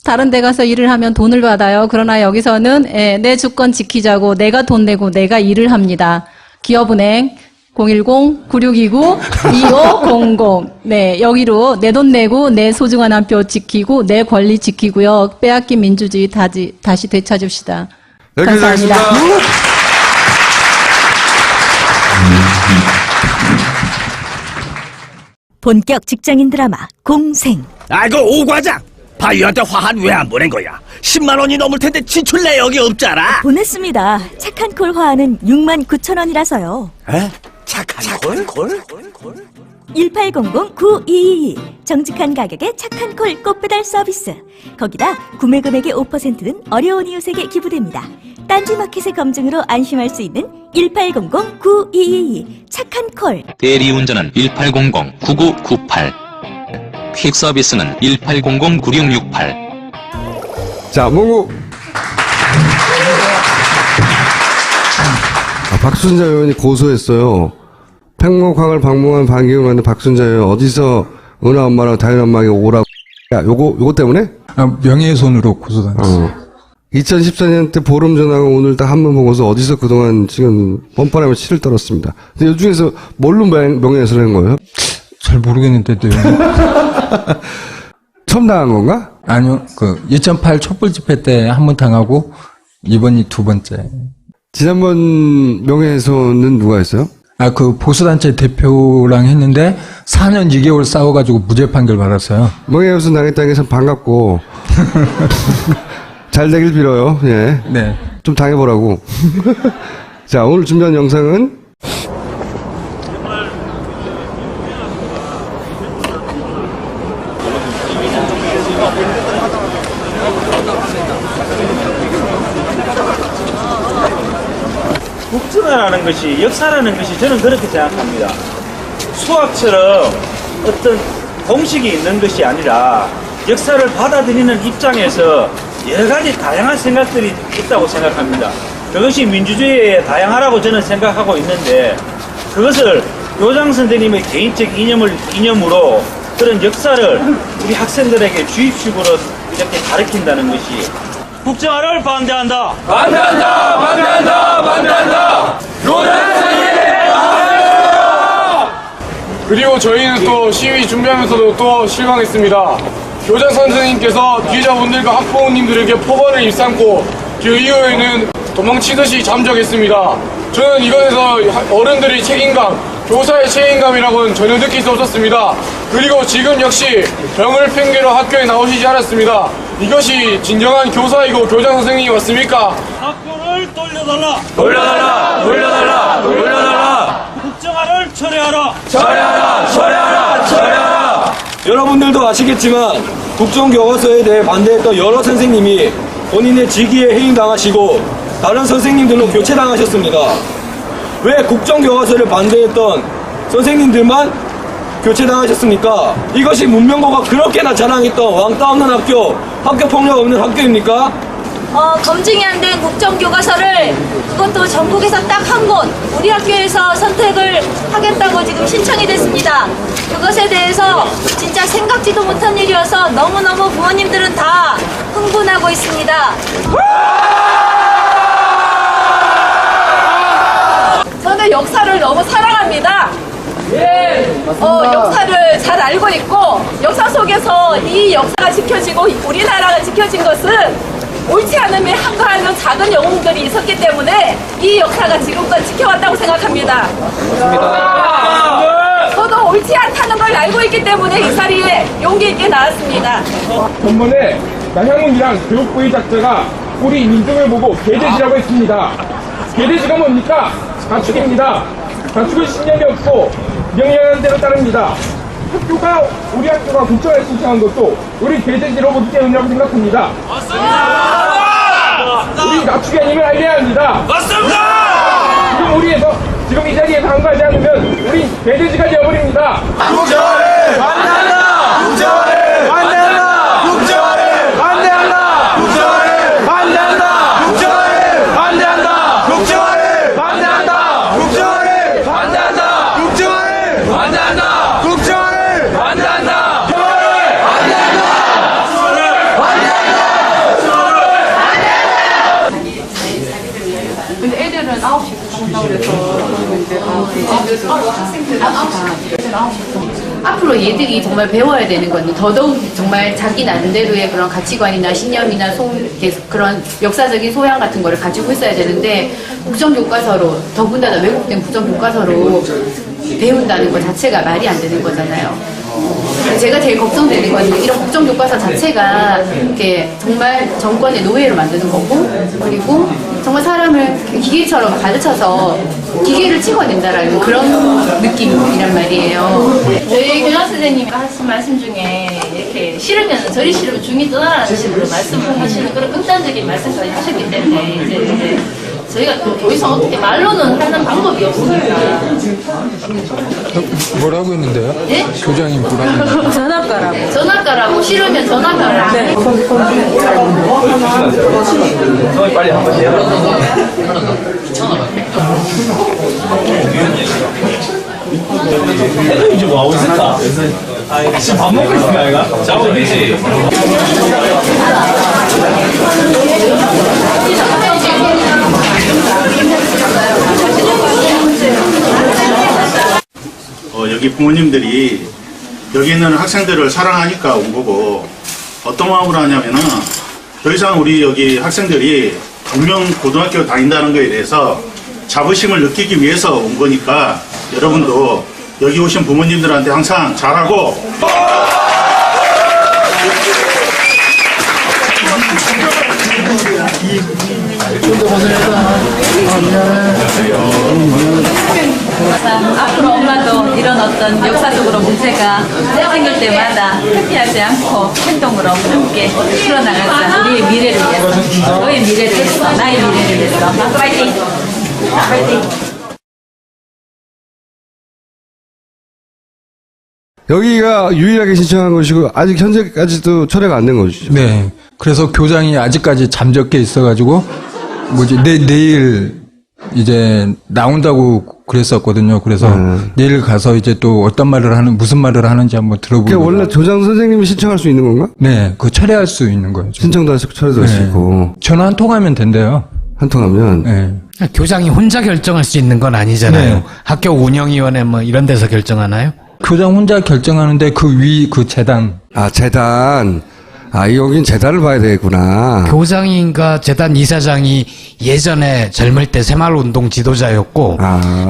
다른 데 가서 일을 하면 돈을 받아요. 그러나 여기서는 내 주권 지키자고 내가 돈 내고 내가 일을 합니다. 기업은행 010-9629-2500 네, 여기로 내 돈 내고 내 소중한 한 표 지키고 내 권리 지키고요. 빼앗긴 민주주의 다시 되찾읍시다. 감사합니다. 본격 직장인 드라마 공생. 아이고 오 과장, 바이오한테 화한 왜 안 보낸 거야? 10만 원이 넘을 텐데 지출 내역이 없잖아. 보냈습니다. 착한 콜 화하는 69,000원이라서요. 에? 착한 콜? 1800-9222 정직한 가격에 착한 콜 꽃배달 서비스. 거기다 구매 금액의 5%는 어려운 이웃에게 기부됩니다. 딴지마켓의 검증으로 안심할 수 있는 1800-9222 착한 콜. 대리운전은 1800-9998 퀵서비스는 1800-9668. 자, 뭐고? 박순자 의원이 고소했어요. 팽목항을 방문한 반기문한테 박순자 의원 어디서 은하 엄마랑 다현 엄마에게 오라고. 야, 요거 때문에? 명예훼손으로 고소당했어. 2014년 때 보름 전하고 오늘 딱 한 번 보고서 어디서 그동안 지금 뻔뻔하면 치를 떨었습니다. 근데 이 중에서 뭘로 명예훼손을 한 거예요? 잘 모르겠는데, 처음 당한 건가? 아니요, 2008 촛불 집회 때 한 번 당하고, 이번이 두 번째. 지난번 명예훼손은 누가 했어요? 보수단체 대표랑 했는데, 4년 2개월 싸워가지고 무죄 판결 받았어요. 명예훼손 당했다는 게 참 반갑고, 잘 되길 빌어요. 예. 네. 좀 당해보라고. 자, 오늘 준비한 영상은 국정화라는 것이, 역사라는 것이 저는 그렇게 생각합니다. 수학처럼 어떤 공식이 있는 것이 아니라 역사를 받아들이는 입장에서 여러 가지 다양한 생각들이 있다고 생각합니다. 그것이 민주주의의 다양하라고 저는 생각하고 있는데, 그것을 요장 선생님의 개인적 이념으로 그런 역사를 우리 학생들에게 주입식으로 이렇게 가르친다는 것이 국정화를 반대한다. 반대한다! 반대한다! 반대한다! 교장 선생님 반대한다! 그리고 저희는 또 시위 준비하면서도 또 실망했습니다. 교장 선생님께서 피해자분들과 학부모님들에게 폭언을 입삼고 그 이후에는 도망치듯이 잠적했습니다. 저는 이것에서 어른들의 책임감, 교사의 책임감이라고는 전혀 느낄 수 없었습니다. 그리고 지금 역시 병을 핑계로 학교에 나오시지 않았습니다. 이것이 진정한 교사이고 교장 선생님이 맞습니까? 학교를 돌려달라! 돌려달라! 돌려달라! 돌려달라! 국정화를 철회하라! 철회하라! 철회하라! 철회하라! 여러분들도 아시겠지만 국정교과서에 대해 반대했던 여러 선생님이 본인의 직위에 해임당하시고 다른 선생님들로 교체당하셨습니다. 왜 국정교과서를 반대했던 선생님들만 교체당하셨습니까? 이것이 문명고가 그렇게나 자랑했던 왕따 없는 학교, 학교폭력 없는 학교입니까? 검증이 안 된 국정교과서를 그것도 전국에서 딱 한 곳 우리 학교에서 선택을 하겠다고 지금 신청이 됐습니다. 그것에 대해서 진짜 생각지도 못한 일이어서 너무너무 부모님들은 다 흥분하고 있습니다. 저는 역사를 너무 사랑합니다. 역사를 잘 알고 있고 역사 속에서 이 역사가 지켜지고 우리나라가 지켜진 것은 옳지 않음에 한가하는 작은 영웅들이 있었기 때문에 이 역사가 지금껏 지켜왔다고 생각합니다. 저도 옳지 않다는 걸 알고 있기 때문에 이 자리에 용기 있게 나왔습니다. 전번에 나향훈이랑 교육부의 작자가 우리 민중을 보고 개돼지라고 했습니다. 개돼지가 뭡니까? 가축입니다. 가축은 신념이 없고 명령하는 대로 따릅니다. 우리 학교가 국정화를 신청한 것도 우리 개돼지로 보기 때문이라고 생각합니다. 맞습니다! 우리 가축이 아님을 알려야 합니다. 맞습니다! 지금 이 자리에서 한가하지 않으면 우리 개돼지가 되어버립니다. 국정화를 반대한다! 국정화를 반대한다! 국정화를 반대한다! 국정화를 반대한다! 국정화를 반대한다! 국정화를 반대한다! 국정화를 반대한다! 국정화를 반대한다! 국정화를 반대한다! 근데 애들은 9시부터 한다고 그래서 앞으로 얘들이 정말 배워야 되는 건 더더욱 정말 자기 나름대로의 그런 가치관이나 신념이나 그런 역사적인 소양 같은 거를 가지고 있어야 되는데 국정교과서로 더군다나 왜곡된 국정교과서로 배운다는 것 자체가 말이 안 되는 거잖아요. 제가 제일 걱정되는 건 이런 국정교과서 자체가 이렇게 정말 정권의 노예로 만드는 거고 그리고 정말 사람을 기계처럼 가르쳐서 기계를 찍어낸다라는 그런 느낌이란 말이에요. 저희 교장 선생님이 하신 말씀 중에 이렇게 싫으면 저리 싫으면 중이 떠나라는 식으로 말씀을 하시는 그런 극단적인 말씀까지 하셨기 때문에 이제 저희가 또 더 이상 어떻게 말로는 하는 방법이 없으니까. 뭐라고 했는데요? 예? 교장님 뭐라고? 전학가라고. 전학가라고 싫으면 전학가라고. 네. 빨리 한번 해요. 애들 이제 뭐 하고 있을까? 지금 밥 먹고 있는 거 아이가? 자고 계시. 여기 부모님들이 여기 있는 학생들을 사랑하니까 온 거고 어떤 마음으로 하냐면은 더 이상 우리 여기 학생들이 분명 고등학교 다닌다는 거에 대해서 자부심을 느끼기 위해서 온 거니까 여러분도 여기 오신 부모님들한테 항상 잘하고 앞으로 엄마도 이런 어떤 역사적으로 문제가 생길 때마다 회피하지 않고 행동으로 함께 풀어나가자. 우리의 미래를 위해서, 너의 미래를 위해서, 나의 미래를 위해서. 파이팅! 파이팅! 여기가 유일하게 신청한 것이고 아직 현재까지도 철회가 안 된 것이죠. 네. 그래서 교장이 아직까지 잠적해 있어가지고 내일 이제 나온다고 그랬었거든요. 그래서 내일 가서 이제 또 어떤 무슨 말을 하는지 한번 들어보고. 그게 원래 조장 선생님이 신청할 수 있는 건가? 네, 그 철회할 수 있는 거예요. 신청도 할 수, 철회도 할 수 있고. 전화 한 통 하면 된대요. 한 통 하면? 네. 교장이 혼자 결정할 수 있는 건 아니잖아요. 네. 학교 운영위원회 뭐 이런 데서 결정하나요? 교장 혼자 결정하는데 그 재단. 아, 재단. 아, 여긴 재단을 봐야 되겠구나. 교장인가 재단 이사장이 예전에 젊을 때 새마을운동 지도자였고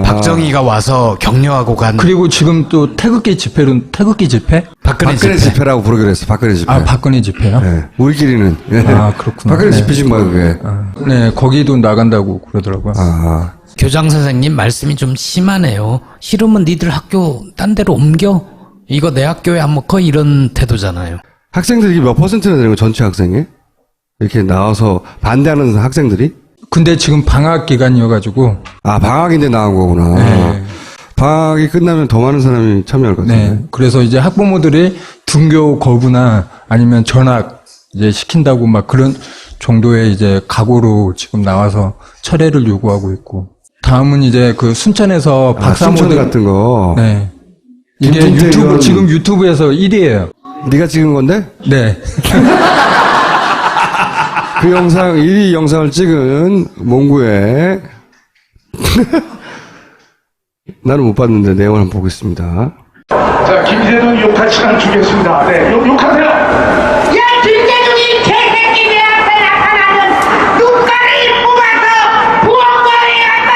박정희가 와서 격려하고 간. 그리고 지금 또 태극기 집회? 박근혜 집회라고 부르기로 했어. 박근혜 집회. 아, 박근혜 집회요? 네. 우리끼리는. 아, 그렇구나. 박근혜 집회지 뭐 그게. 네, 거기도 나간다고 그러더라고요. 교장 선생님 말씀이 좀 심하네요. 싫으면 니들 학교 딴 데로 옮겨? 이거 내 학교에 안 먹어? 이런 태도잖아요. 학생들이 몇 퍼센트나 되는 거 전체 학생이? 이렇게 나와서 반대하는 학생들이? 근데 지금 방학 기간이어가지고. 아, 방학인데 나온 거구나. 네. 방학이 끝나면 더 많은 사람이 참여할 것 같아요. 네. 그래서 이제 학부모들이 등교 거부나 아니면 전학 이제 시킨다고 막 그런 정도의 이제 각오로 지금 나와서 철회를 요구하고 있고. 다음은 이제 그 순천에서 박사모델 순천 같은 거. 네. 이게 지금 유튜브에서 1위예요. 네가 찍은 건데? 네. 그 영상, 1위 영상을 찍은 몽구에 나는 못 봤는데 내용을 한번 보겠습니다. 자, 김재동 욕할 시간 주겠습니다. 네, 욕하세요. 야, 김재동이 개새끼 내 앞에 나타나면 눈가를 뽑아서 부엌거리에 갖다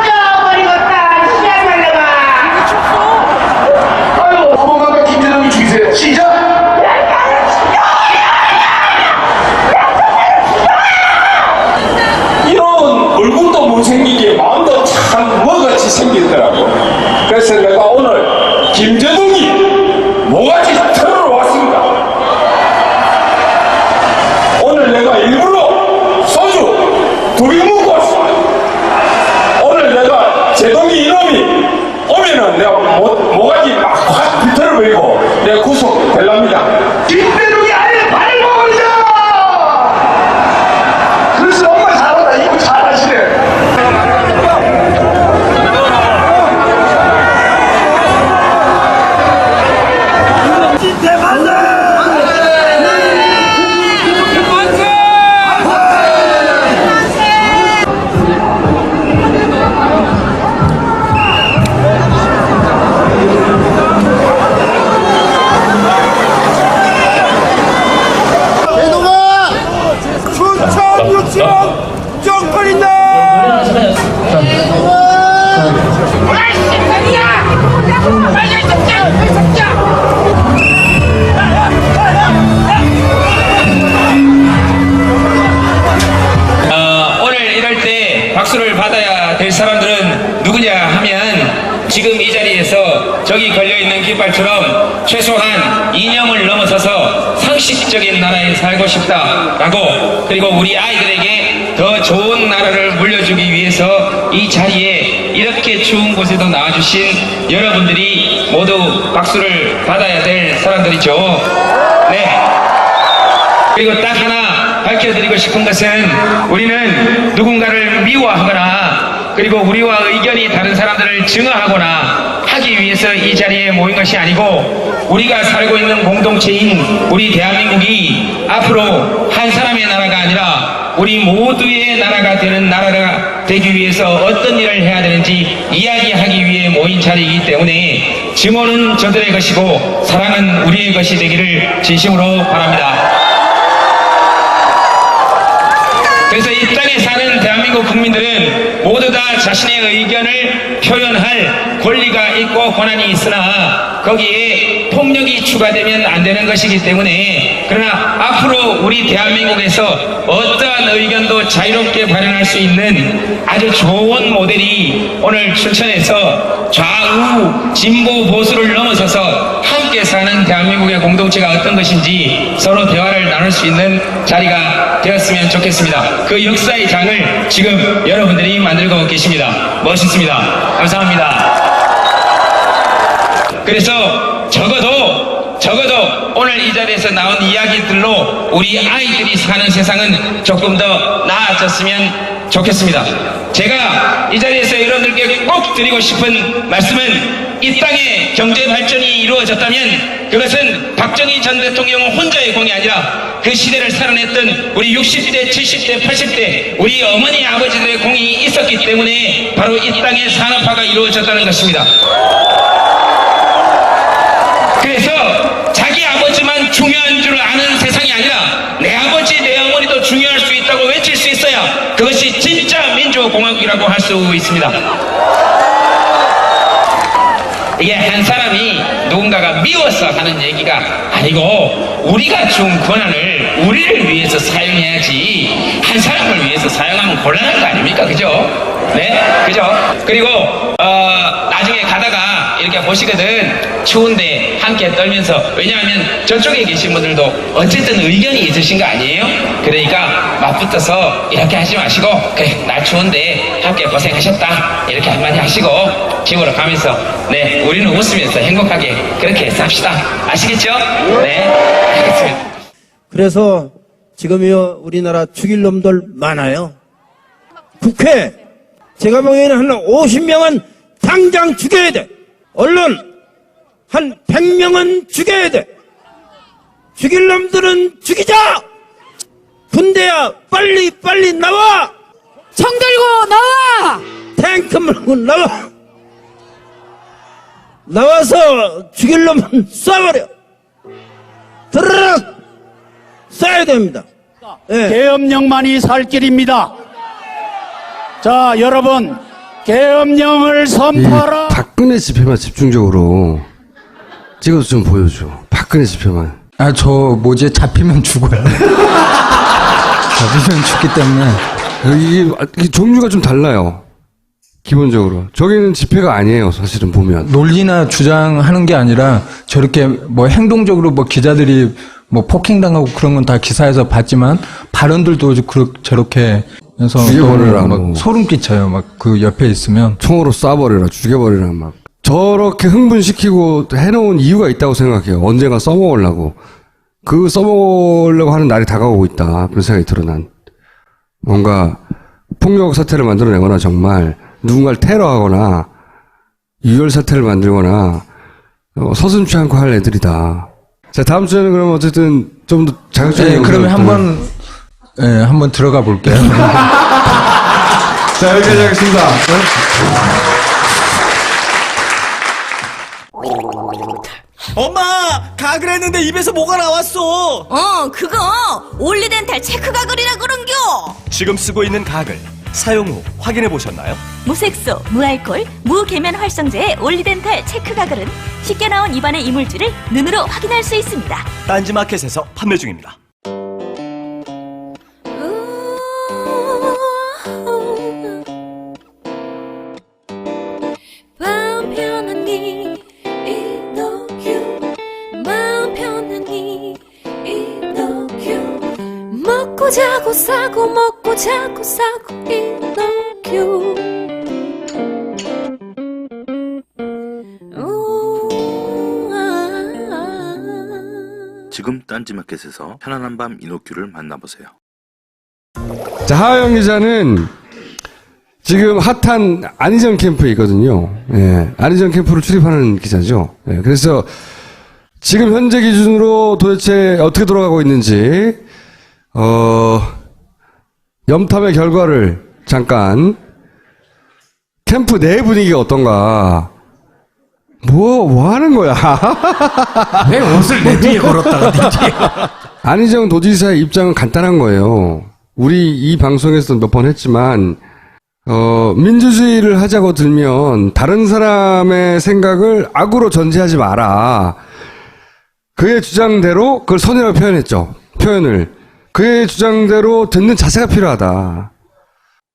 던져버리겠다. 씨발려봐. 아유, 어머가가 김재동이 죽이세요. 시작. 이런 얼굴도 못생기게 마음도 참 뭐같이 생기더라고. 그래서 내가 오늘 김재동이 뭐같이 털으러 왔습니다. 오늘 내가 일부러 소주 2병 먹고 왔어. 오늘 내가 재동이 이놈이 오면은 내가 뭐가지 막 확 비틀어버리고 내가 구속될랍니다. 김재동이 아예 발을 먹어버리자. 그래서 엄마 잘한다. 이거 잘하시네. 순천 유치원 쪽팔린다. 오늘 이럴 때 박수를 받아야 될 사람들은 누구냐 하면 지금 이 자리에서 저기 걸려있는 깃발처럼 최소한 이념을 넘어서서 상식적인 나라에 살고 싶다라고, 그리고 우리 아이들에게 더 좋은 나라를 물려주기 위해서 이 자리에 이렇게 추운 곳에도 나와주신 여러분들이 모두 박수를 받아야 될 사람들이죠. 네. 그리고 딱 하나 밝혀드리고 싶은 것은, 우리는 누군가를 미워하거나 그리고 우리와 의견이 다른 사람들을 증오하거나 하기 위해서 이 자리에 모인 것이 아니고, 우리가 살고 있는 공동체인 우리 대한민국이 앞으로 한 사람의 나라가 아니라 우리 모두의 나라가 되는 나라가 되기 위해서 어떤 일을 해야 되는지 이야기하기 위해 모인 자리이기 때문에 증오는 저들의 것이고 사랑은 우리의 것이 되기를 진심으로 바랍니다. 그래서 이 땅에 사는 대한민국 국민들은 모두 다 자신의 의견을 표현할 권리가 있고 권한이 있으나 거기에 폭력이 추가되면 안 되는 것이기 때문에, 그러나 앞으로 우리 대한민국에서 어떠한 의견도 자유롭게 발현할 수 있는 아주 좋은 모델이 오늘 춘천에서 좌우 진보 보수를 넘어서서 함께 사는 대한민국의 공동체가 어떤 것인지 서로 대화를 나눌 수 있는 자리가 되었으면 좋겠습니다. 그 역사의 장을 지금 여러분들이 만들고 계십니다. 멋있습니다. 감사합니다. 그래서 적어도 오늘 이 자리에서 나온 이야기들로 우리 아이들이 사는 세상은 조금 더 나아졌으면 좋겠습니다. 제가 이 자리에서 여러분들께 꼭 드리고 싶은 말씀은 이 땅의 경제 발전이 이루어졌다면 그것은 박정희 전 대통령 혼자의 공이 아니라 그 시대를 살아냈던 우리 60대, 70대, 80대 우리 어머니 아버지들의 공이 있었기 때문에 바로 이 땅의 산업화가 이루어졌다는 것입니다. 그래서 자기 아버지만 중요한 줄 아는 세상이 아니라 내 아버지, 내 어머니도 중요할 수 있다고 외칠 수 있어야 그것이 진짜 민주공화국이라고 할 수 있습니다. 이게 한 사람이 누군가가 미워서 하는 얘기가 아니고 우리가 준 권한을 우리를 위해서 사용해야지 한 사람을 위해서 사용하면 곤란한 거 아닙니까? 그죠? 네? 그죠? 그리고 나중에 가다가 이렇게 보시거든 추운데 함께 떨면서 왜냐하면 저쪽에 계신 분들도 어쨌든 의견이 있으신 거 아니에요? 그러니까 맞붙어서 이렇게 하지 마시고 그래 날 추운데 함께 고생하셨다 이렇게 한마디 하시고 집으로 가면서 네 우리는 웃으면서 행복하게 그렇게 삽시다. 아시겠죠? 네 알겠습니다. 그래서 지금요 우리나라 죽일 놈들 많아요. 국회 제가 보기에는 한 50명은 당장 죽여야 돼. 언론 한 100명은 죽여야 돼. 죽일 놈들은 죽이자. 군대야 빨리 나와. 총 들고 나와. 탱크 몰고 나와. 나와서 죽일 놈은 쏴버려. 드르륵 쏴야 됩니다. 네. 계엄령만이 살 길입니다. 자, 여러분, 계엄령을 선포하라. 박근혜 집회만 집중적으로 찍어서 좀 보여줘. 박근혜 집회만. 저 뭐지 잡히면 죽어요. 잡히면 죽기 때문에 이게 종류가 좀 달라요. 기본적으로 저기는 집회가 아니에요. 사실은 보면 논리나 주장하는 게 아니라 저렇게 뭐 행동적으로 뭐 기자들이 뭐 폭행당하고 그런 건 다 기사에서 봤지만 발언들도 저렇게 해서 죽여버리라 막 소름 끼쳐요. 막 그 옆에 있으면 총으로 쏴버리라, 죽여버리라 막 저렇게 흥분시키고 해놓은 이유가 있다고 생각해요. 언젠가 써먹으려고 그 써먹으려고 하는 날이 다가오고 있다. 그런 생각이 들어 난. 뭔가 폭력 사태를 만들어내거나 정말 누군가를 테러하거나 유혈 사태를 만들거나 서슴지 않고 할 애들이다. 자, 다음 주에는 그러면 어쨌든 좀 더 자극적인. 네, 그러면 한번 들어가 볼게요. 자, 여기까지 하겠습니다. 엄마, 가글 했는데 입에서 뭐가 나왔어. 그거 올리덴탈 체크 가글이라 그런겨. 지금 쓰고 있는 가글 사용 후 확인해 보셨나요? 무색소, 무알콜, 무계면 활성제의 올리덴탈 체크 가글은 쉽게 나온 입안의 이물질을 눈으로 확인할 수 있습니다. 딴지마켓에서 판매 중입니다. 마음 편안히 이너큐 마음 편안히 이너큐 먹고 자고 싸고 먹고 자고 싸고 이너큐 지금 딴지마켓에서 편안한 밤 이노큐를 만나보세요. 자, 하하영 기자는 지금 핫한 안희정 캠프에 있거든요. 예, 안희정 캠프를 출입하는 기자죠. 예, 그래서 지금 현재 기준으로 도대체 어떻게 돌아가고 있는지, 염탐의 결과를 잠깐, 캠프 내 분위기가 어떤가, 뭐 하는 거야? 왜 옷을 내 뒤에 걸었다가 네 뒤에. 안희정 도지사의 입장은 간단한 거예요. 우리 이 방송에서 몇 번 했지만, 민주주의를 하자고 들면 다른 사람의 생각을 악으로 전제하지 마라. 그의 주장대로 그걸 선이라고 표현했죠. 표현을. 그의 주장대로 듣는 자세가 필요하다.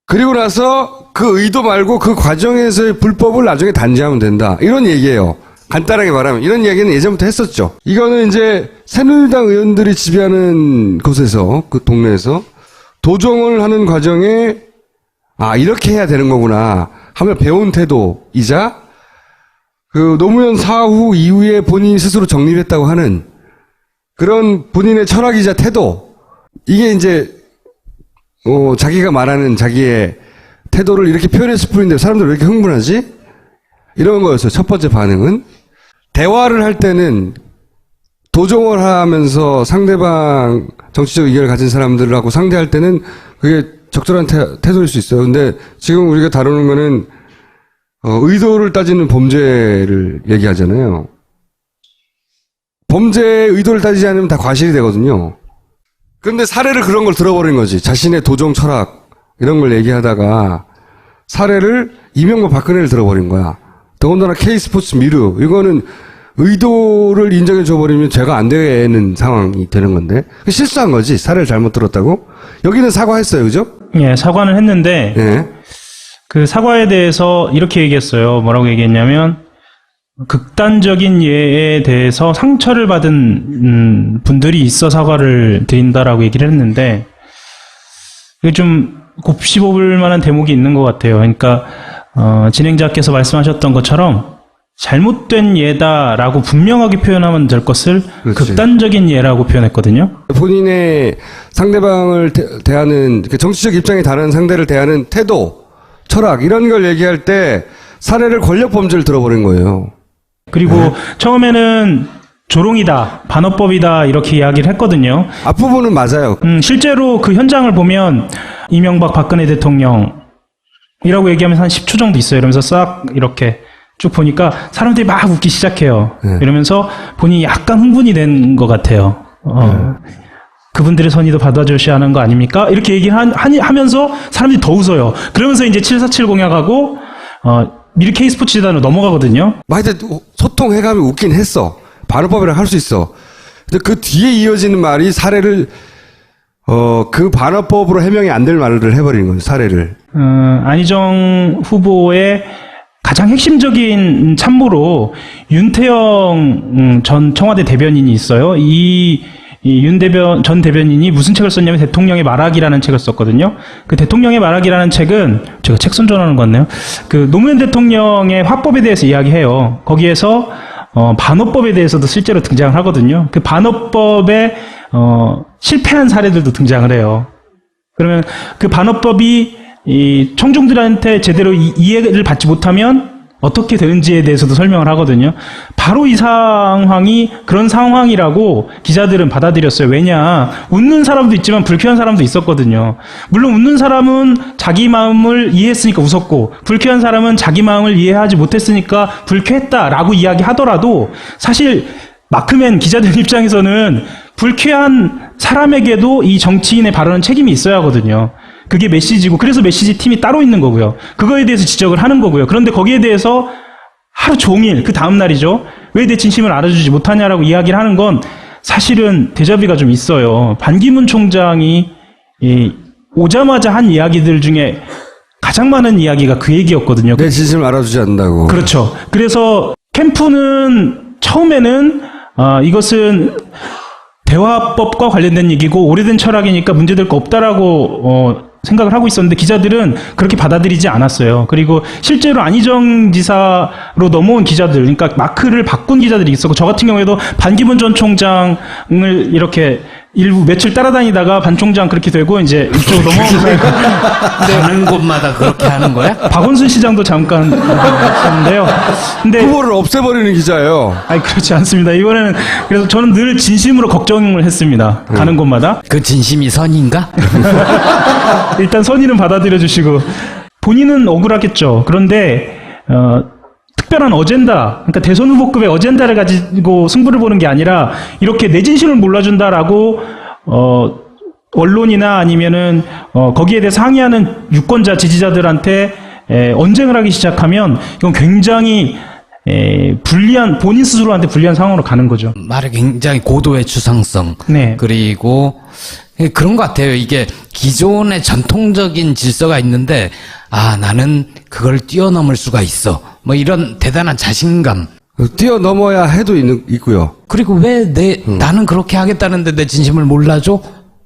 그리고 나서 그 의도 말고 그 과정에서의 불법을 나중에 단죄하면 된다. 이런 얘기예요. 간단하게 말하면 이런 이야기는 예전부터 했었죠. 이거는 이제 새누리당 의원들이 지배하는 곳에서 그 동네에서 도정을 하는 과정에 이렇게 해야 되는 거구나 하며 배운 태도이자 그 노무현 사후 이후에 본인이 스스로 정립했다고 하는 그런 본인의 철학이자 태도 이게 이제 자기가 말하는 자기의 태도를 이렇게 표현했을 뿐인데 사람들 왜 이렇게 흥분하지? 이런 거였어요. 첫 번째 반응은. 대화를 할 때는 도정을 하면서 상대방 정치적 의견을 가진 사람들하고 상대할 때는 그게 적절한 태도일 수 있어요. 근데 지금 우리가 다루는 거는 의도를 따지는 범죄를 얘기하잖아요. 범죄의 의도를 따지지 않으면 다 과실이 되거든요. 그런데 사례를 그런 걸 들어버린 거지. 자신의 도정 철학 이런 걸 얘기하다가 사례를 이명박 박근혜를 들어버린 거야. 더군다나 K스포츠 미르 이거는 의도를 인정해 줘버리면 죄가 안 되는 상황이 되는 건데 실수한 거지. 사례를 잘못 들었다고. 여기는 사과했어요, 그죠? 예, 사과는 했는데 예. 그 사과에 대해서 이렇게 얘기했어요. 뭐라고 얘기했냐면 극단적인 예에 대해서 상처를 받은 분들이 있어 사과를 드린다라고 얘기를 했는데 이게 좀 곱씹어볼 만한 대목이 있는 것 같아요. 그러니까 진행자께서 말씀하셨던 것처럼 잘못된 예다라고 분명하게 표현하면 될 것을 그렇지. 극단적인 예라고 표현했거든요. 본인의 상대방을 대하는 정치적 입장이 다른 상대를 대하는 태도, 철학 이런 걸 얘기할 때 사례를 권력 범죄를 들어버린 거예요. 그리고 처음에는 조롱이다, 반어법이다 이렇게 이야기를 했거든요. 앞부분은 맞아요. 실제로 그 현장을 보면 이명박 박근혜 대통령이라고 얘기하면서 한 10초 정도 있어요. 이러면서 싹 이렇게 쭉 보니까 사람들이 막 웃기 시작해요. 이러면서 본인이 약간 흥분이 된 것 같아요. 그분들의 선의도 받아주셔야 하는 거 아닙니까? 이렇게 얘기를 하면서 사람들이 더 웃어요. 그러면서 이제 747 공약하고 미르 K스포츠 재단으로 넘어가거든요. 하여튼 소통해가면 웃긴 했어. 반어법이라 할 수 있어. 근데 그 뒤에 이어지는 말이 사례를 그 반어법으로 해명이 안 될 말을 해버리는 거예요. 사례를. 안희정 후보의 가장 핵심적인 참모로 윤태영 전 청와대 대변인이 있어요. 이 윤 전 대변인이 무슨 책을 썼냐면 대통령의 말하기라는 책을 썼거든요. 그 대통령의 말하기라는 책은 제가 책 선전하는 것 같네요. 그 노무현 대통령의 화법에 대해서 이야기해요. 거기에서 반어법에 대해서도 실제로 등장을 하거든요. 그 반어법에 실패한 사례들도 등장을 해요. 그러면 그 반어법이 이 청중들한테 제대로 이해를 받지 못하면 어떻게 되는지에 대해서도 설명을 하거든요. 바로 이 상황이 그런 상황이라고 기자들은 받아들였어요. 왜냐, 웃는 사람도 있지만 불쾌한 사람도 있었거든요. 물론 웃는 사람은 자기 마음을 이해했으니까 웃었고, 불쾌한 사람은 자기 마음을 이해하지 못했으니까 불쾌했다라고 이야기하더라도 사실 마크맨 기자들 입장에서는 불쾌한 사람에게도 이 정치인의 발언은 책임이 있어야 하거든요. 그게 메시지고, 그래서 메시지 팀이 따로 있는 거고요. 그거에 대해서 지적을 하는 거고요. 그런데 거기에 대해서 하루 종일, 그 다음날이죠. 왜 내 진심을 알아주지 못하냐라고 이야기를 하는 건 사실은 데자뷰가 좀 있어요. 반기문 총장이 오자마자 한 이야기들 중에 가장 많은 이야기가 그 얘기였거든요. 내 진심을 알아주지 않는다고. 그렇죠. 그래서 캠프는 처음에는 이것은 대화법과 관련된 얘기고 오래된 철학이니까 문제될 거 없다라고 생각을 하고 있었는데 기자들은 그렇게 받아들이지 않았어요. 그리고 실제로 안희정 지사로 넘어온 기자들, 그러니까 마크를 바꾼 기자들이 있었고, 저 같은 경우에도 반기문 전 총장을 이렇게 일부 며칠 따라다니다가 반 총장 그렇게 되고 이제 이쪽으로 넘어오면서 가는 곳마다 그렇게 하는 거야? 박원순 시장도 잠깐 했었는데요. 근데 후보를 없애버리는 기자예요. 아니 그렇지 않습니다. 이번에는 그래서 저는 늘 진심으로 걱정을 했습니다. 가는 곳마다. 그 진심이 선인가? 일단 선의는 받아들여 주시고 본인은 억울하겠죠. 그런데 특별한 어젠다, 그러니까 대선 후보급의 어젠다를 가지고 승부를 보는 게 아니라 이렇게 내 진심을 몰라준다라고 언론이나 아니면은 거기에 대해서 항의하는 유권자 지지자들한테 언쟁을 하기 시작하면 이건 굉장히 불리한, 본인 스스로한테 불리한 상황으로 가는 거죠. 말에 굉장히 고도의 추상성. 네. 그리고 그런 것 같아요. 이게 기존의 전통적인 질서가 있는데, 나는 그걸 뛰어넘을 수가 있어. 뭐 이런 대단한 자신감. 뛰어넘어야 해도 있고요. 그리고 왜 나는 그렇게 하겠다는데 내 진심을 몰라줘?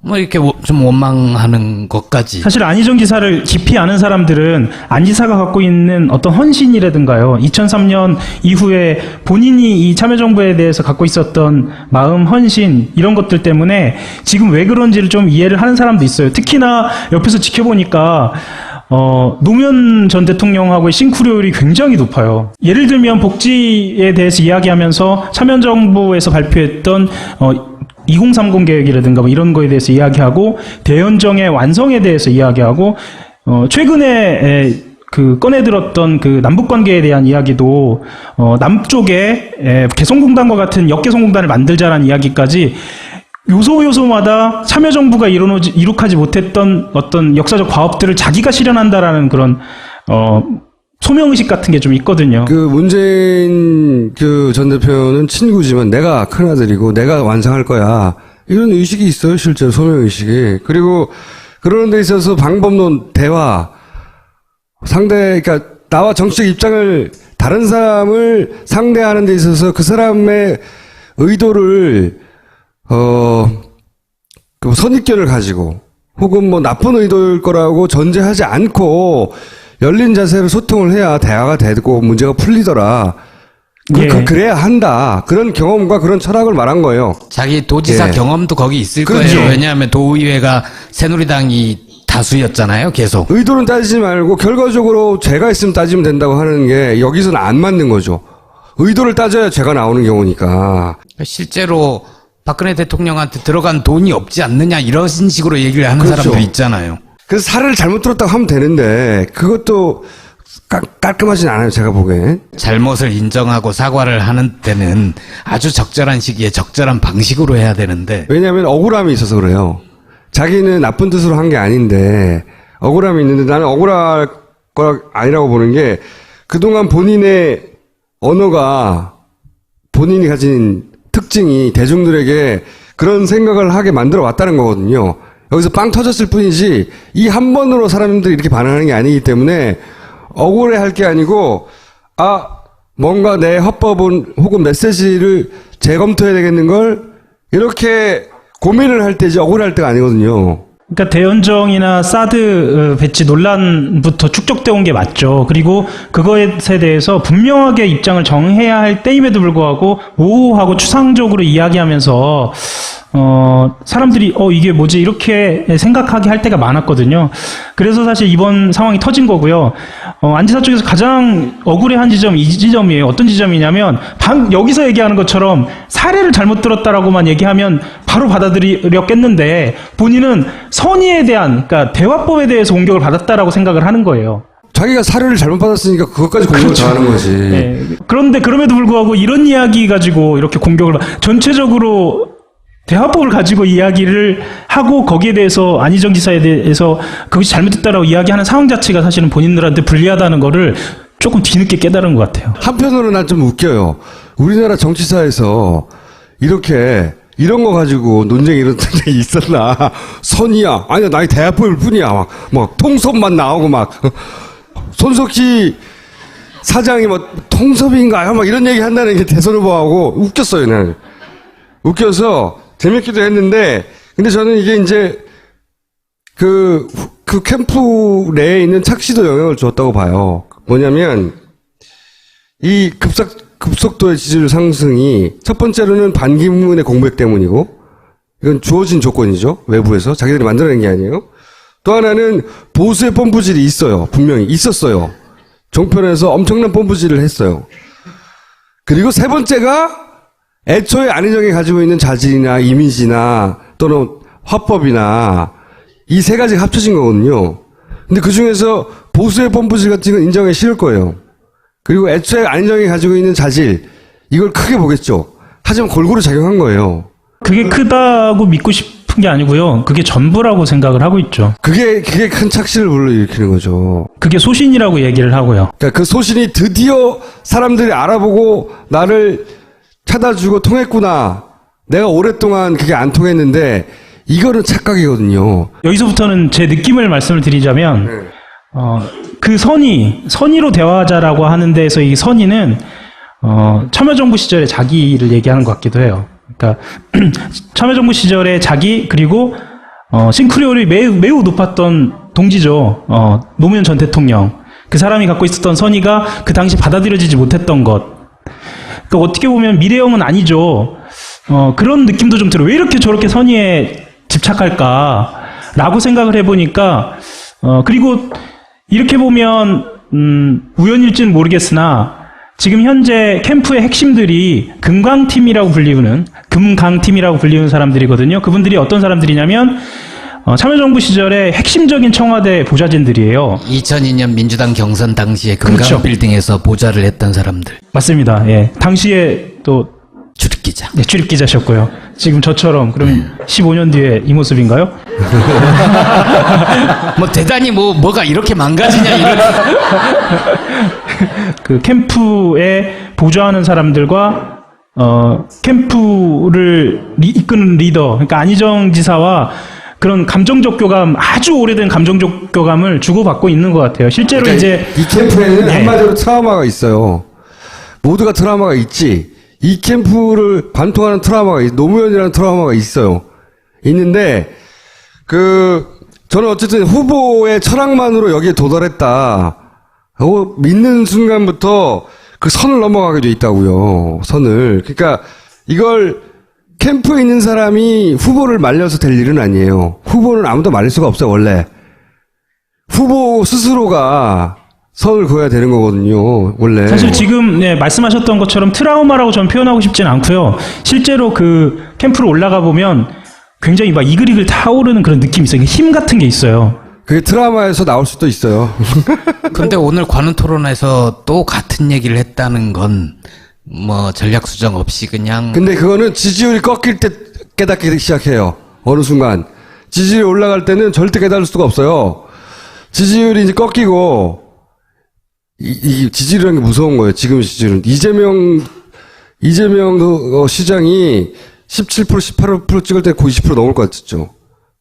뭐 이렇게 좀 원망하는 것까지. 사실 안희정 지사를 깊이 아는 사람들은 안 지사가 갖고 있는 어떤 헌신이라든가요, 2003년 이후에 본인이 이 참여정부에 대해서 갖고 있었던 마음, 헌신 이런 것들 때문에 지금 왜 그런지를 좀 이해를 하는 사람도 있어요. 특히나 옆에서 지켜보니까 노무현 전 대통령하고의 싱크로율이 굉장히 높아요. 예를 들면 복지에 대해서 이야기하면서 참여정부에서 발표했던 2030 계획이라든가 뭐 이런 거에 대해서 이야기하고, 대연정의 완성에 대해서 이야기하고, 최근에 꺼내들었던 그 남북 관계에 대한 이야기도, 남쪽에 개성공단과 같은 역개성공단을 만들자라는 이야기까지 요소마다 참여정부가 이룩하지 못했던 어떤 역사적 과업들을 자기가 실현한다라는 그런, 소명의식 같은 게 좀 있거든요. 그 문재인 전 대표는 친구지만 내가 큰아들이고 내가 완성할 거야. 이런 의식이 있어요, 실제로 소명의식이. 그리고 그러는 데 있어서 방법론, 대화, 그러니까 나와 정치적 입장을, 다른 사람을 상대하는 데 있어서 그 사람의 의도를, 그 선입견을 가지고, 혹은 뭐 나쁜 의도일 거라고 전제하지 않고, 열린 자세로 소통을 해야 대화가 되고 문제가 풀리더라. 그래야 한다. 그런 경험과 그런 철학을 말한 거예요. 자기 도지사 경험도 거기 있을 그렇죠. 거예요. 왜냐하면 도의회가 새누리당이 다수였잖아요, 계속. 의도는 따지지 말고 결과적으로 죄가 있으면 따지면 된다고 하는 게 여기서는 안 맞는 거죠. 의도를 따져야 죄가 나오는 경우니까. 실제로 박근혜 대통령한테 들어간 돈이 없지 않느냐 이런 식으로 얘기를 하는 그렇죠. 사람도 있잖아요. 그래서 살을 잘못 들었다고 하면 되는데 그것도 깔끔하진 않아요, 제가 보기엔. 잘못을 인정하고 사과를 하는 때는 아주 적절한 시기에 적절한 방식으로 해야 되는데. 왜냐하면 억울함이 있어서 그래요. 자기는 나쁜 뜻으로 한 게 아닌데 억울함이 있는데, 나는 억울할 거 아니라고 보는 게, 그동안 본인의 언어가, 본인이 가진 특징이 대중들에게 그런 생각을 하게 만들어 왔다는 거거든요. 여기서 빵 터졌을 뿐이지 이 한 번으로 사람들이 이렇게 반응하는 게 아니기 때문에 억울해할 게 아니고, 뭔가 내 헌법은 혹은 메시지를 재검토해야 되겠는 걸 이렇게 고민을 할 때지 억울할 때가 아니거든요. 그러니까 대연정이나 사드 배치 논란부터 축적되어 온 게 맞죠. 그리고 그거에 대해서 분명하게 입장을 정해야 할 때임에도 불구하고 모호하고 추상적으로 이야기하면서 사람들이 이게 뭐지 이렇게 생각하게 할 때가 많았거든요. 그래서 사실 이번 상황이 터진 거고요. 안 지사 쪽에서 가장 억울해한 지점이 이 지점이에요. 어떤 지점이냐면 여기서 얘기하는 것처럼 사례를 잘못 들었다라고만 얘기하면 바로 받아들였겠는데, 본인은 선의에 대한, 그러니까 대화법에 대해서 공격을 받았다라고 생각을 하는 거예요. 자기가 사례를 잘못 받았으니까 그것까지 공격을 당하는 거지. 네. 그런데 그럼에도 불구하고 이런 이야기 가지고 이렇게 공격을 전체적으로 대화법을 가지고 이야기를 하고 거기에 대해서 안희정 지사에 대해서 그것이 잘못됐다라고 이야기하는 상황 자체가 사실은 본인들한테 불리하다는 거를 조금 뒤늦게 깨달은 것 같아요. 한편으로는 난 좀 웃겨요. 우리나라 정치사에서 이렇게 이런 거 가지고 논쟁이 이런 적이 있었나. 선이야. 아니야, 나의 대화법일 뿐이야. 막 통섭만 나오고 손석희 사장이 통섭인가요? 이런 얘기 한다는 게 대선 후보하고 웃겼어요, 나는. 웃겨서 재밌기도 했는데, 근데 저는 이게 이제 그 캠프 내에 있는 착시도 영향을 줬다고 봐요. 뭐냐면, 이 급속도의 지지율 상승이 첫 번째로는 반기문의 공백 때문이고, 이건 주어진 조건이죠. 외부에서. 자기들이 만들어낸 게 아니에요. 또 하나는 보수의 뽐뿌질이 있어요. 분명히 있었어요. 종편에서 엄청난 뽐뿌질을 했어요. 그리고 세 번째가 애초에 안희정이 가지고 있는 자질이나 이미지나 또는 화법이나 이 세 가지가 합쳐진 거거든요. 근데 그 중에서 보수의 뽐뿌질 같은 건 인정하기 싫을 거예요. 그리고 애초에 안희정이 가지고 있는 자질, 이걸 크게 보겠죠. 하지만 골고루 작용한 거예요. 그게 크다고 믿고 싶은 게 아니고요. 그게 전부라고 생각을 하고 있죠. 그게 큰 착시를 불러일으키는 거죠. 그게 소신이라고 얘기를 하고요. 그러니까 그 소신이 드디어 사람들이 알아보고 나를 찾아주고 통했구나. 내가 오랫동안 그게 안 통했는데 이거는 착각이거든요. 여기서부터는 제 느낌을 말씀을 드리자면 그 선의로 대화하자라고 하는 데에서 이 선의는 참여정부 시절의 자기를 얘기하는 것 같기도 해요. 그러니까 참여정부 시절의 자기, 그리고 싱크로율이 매우 높았던 동지죠. 노무현 전 대통령. 그 사람이 갖고 있었던 선의가 그 당시 받아들여지지 못했던 것. 그러니까 어떻게 보면 미래형은 아니죠. 그런 느낌도 좀 들어요. 왜 이렇게 저렇게 선의에 집착할까라고 생각을 해보니까, 그리고 이렇게 보면, 우연일지는 모르겠으나, 지금 현재 캠프의 핵심들이 금강팀이라고 불리우는 사람들이거든요. 그분들이 어떤 사람들이냐면, 참여정부 시절에 핵심적인 청와대 보좌진들이에요. 2002년 민주당 경선 당시에 그렇죠. 금강빌딩에서 보좌를 했던 사람들. 맞습니다. 예. 당시에 또 출입기자. 네, 출입기자셨고요. 지금 저처럼 그럼 15년 뒤에 이 모습인가요? 뭐 대단히 뭐가 이렇게 망가지냐 이런. 그 캠프에 보좌하는 사람들과 캠프를 이끄는 리더, 그러니까 안희정 지사와 그런 감정적 교감, 아주 오래된 감정적 교감을 주고받고 있는 것 같아요. 실제로 그러니까 이제 이 캠프에는 네. 한마디로 트라우마가 있어요. 모두가 트라우마가 있지. 이 캠프를 관통하는 트라우마가 노무현이라는 트라우마가 있어요. 있는데 저는 어쨌든 후보의 철학만으로 여기에 도달했다 하고 믿는 순간부터 그 선을 넘어가게 돼 있다고요. 선을. 그러니까 이걸 캠프에 있는 사람이 후보를 말려서 될 일은 아니에요. 후보는 아무도 말릴 수가 없어요, 원래. 후보 스스로가 선을 그어야 되는 거거든요, 원래. 사실 지금 말씀하셨던 것처럼 트라우마라고 저는 표현하고 싶진 않고요. 실제로 그 캠프로 올라가 보면 굉장히 막 이글이글 타오르는 그런 느낌이 있어요. 힘 같은 게 있어요. 그게 트라우마에서 나올 수도 있어요. 근데 오늘 관훈 토론에서 또 같은 얘기를 했다는 건 전략 수정 없이 그냥. 근데 그거는 지지율이 꺾일 때 깨닫기 시작해요. 어느 순간. 지지율이 올라갈 때는 절대 깨달을 수가 없어요. 지지율이 이제 꺾이고, 이 지지율이라는 게 무서운 거예요. 지금 지지율은. 이재명 시장이 17%, 18% 찍을 때 90% 넘을 것 같았죠.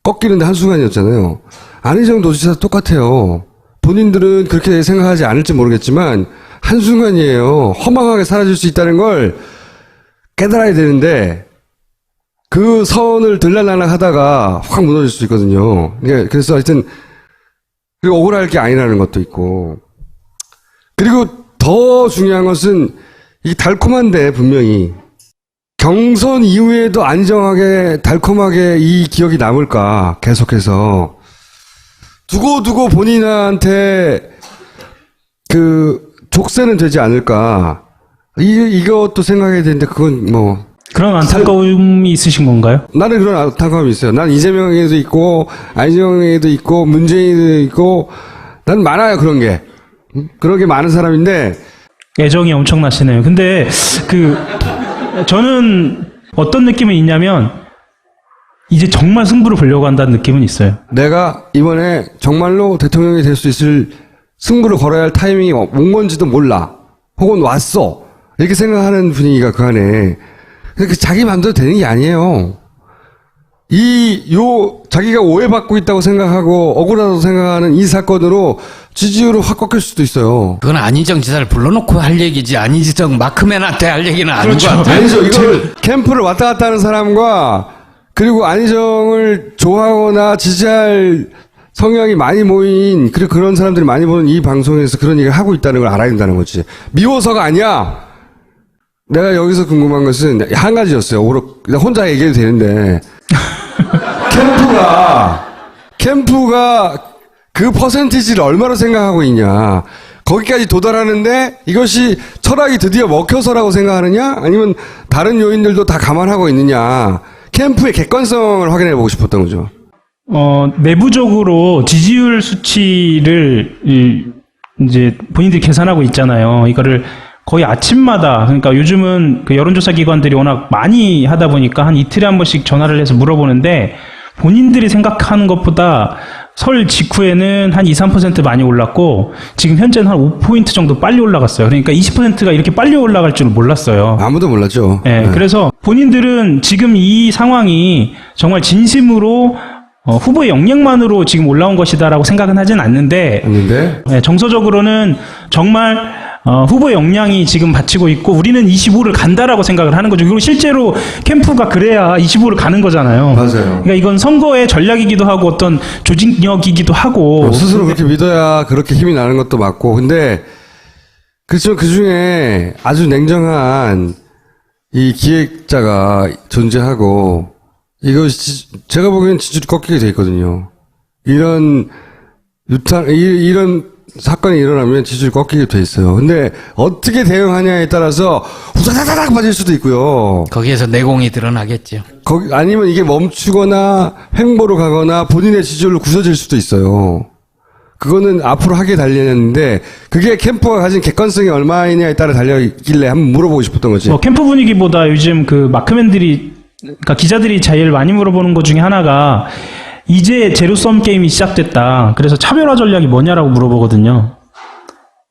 꺾이는데 한순간이었잖아요. 안희정 도지사 똑같아요. 본인들은 그렇게 생각하지 않을지 모르겠지만, 한순간이에요. 허망하게 사라질 수 있다는 걸 깨달아야 되는데, 그 선을 들락날락 하다가 확 무너질 수 있거든요. 그래서 하여튼, 그리고 억울할 게 아니라는 것도 있고. 그리고 더 중요한 것은, 이 달콤한데, 분명히. 경선 이후에도 안정하게, 달콤하게 이 기억이 남을까, 계속해서. 두고두고 본인한테, 족쇄는 되지 않을까. 이것도 생각해야 되는데, 그건 그런 안타까움이 있으신 건가요? 나는 그런 안타까움이 있어요. 난 이재명에도 있고, 안희정에도 있고, 문재인에도 있고, 난 많아요, 그런 게. 그런 게 많은 사람인데. 애정이 엄청나시네요. 근데, 저는 어떤 느낌이 있냐면, 이제 정말 승부를 보려고 한다는 느낌은 있어요. 내가 이번에 정말로 대통령이 될 수 있을 승부를 걸어야 할 타이밍이 온 건지도 몰라. 혹은 왔어. 이렇게 생각하는 분위기가 그 안에. 자기 마음대로 되는 게 아니에요. 자기가 오해받고 있다고 생각하고 억울하다고 생각하는 이 사건으로 지지율을 확 꺾일 수도 있어요. 그건 안희정 지사를 불러놓고 할 얘기지, 안희정 마크맨한테 할 얘기는 아닌 것 같아요. 아니죠. 이걸 캠프를 왔다 갔다 하는 사람과 그리고 안희정을 좋아하거나 지지할 성향이 많이 모인, 그리고 그런 사람들이 많이 보는 이 방송에서 그런 얘기를 하고 있다는 걸 알아야 된다는 거지. 미워서가 아니야. 내가 여기서 궁금한 것은 한 가지였어요. 혼자 얘기해도 되는데. 캠프가 그 퍼센티지를 얼마로 생각하고 있냐. 거기까지 도달하는데 이것이 철학이 드디어 먹혀서라고 생각하느냐? 아니면 다른 요인들도 다 감안하고 있느냐. 캠프의 객관성을 확인해 보고 싶었던 거죠. 내부적으로 지지율 수치를 이제 본인들이 계산하고 있잖아요. 이거를 거의 아침마다, 그러니까 요즘은 그 여론조사 기관들이 워낙 많이 하다 보니까 한 이틀에 한 번씩 전화를 해서 물어보는데 본인들이 생각하는 것보다 설 직후에는 한 2, 3% 많이 올랐고 지금 현재는 한 5포인트 정도 빨리 올라갔어요. 그러니까 20%가 이렇게 빨리 올라갈 줄은 몰랐어요. 아무도 몰랐죠. 네, 그래서 본인들은 지금 이 상황이 정말 진심으로 후보의 역량만으로 지금 올라온 것이다라고 생각은 하진 않는데 네, 정서적으로는 정말 후보의 역량이 지금 받치고 있고 우리는 25를 간다라고 생각을 하는 거죠. 그리고 실제로 캠프가 그래야 25를 가는 거잖아요. 맞아요. 그러니까 이건 선거의 전략이기도 하고 어떤 조직력이기도 하고 스스로 그렇게 믿어야 그렇게 힘이 나는 것도 맞고. 근데 그렇지만 그 중에 아주 냉정한 이 기획자가 존재하고 이것이 제가 보기엔 지지율이 꺾이게 돼 있거든요. 이런 사건이 일어나면 지지율이 꺾이게 돼 있어요. 근데 어떻게 대응하냐에 따라서 후다다닥 빠질 수도 있고요. 거기에서 내공이 드러나겠죠. 아니면 이게 멈추거나 횡보로 가거나 본인의 지지율로 굳어질 수도 있어요. 그거는 앞으로 하게 달리는데 그게 캠프가 가진 객관성이 얼마이냐에 따라 달려있길래 한번 물어보고 싶었던 거지. 캠프 분위기보다 요즘 그 마크맨들이 그러니까 기자들이 제일 많이 물어보는 것 중에 하나가 이제 제로섬 게임이 시작됐다. 그래서 차별화 전략이 뭐냐라고 물어보거든요.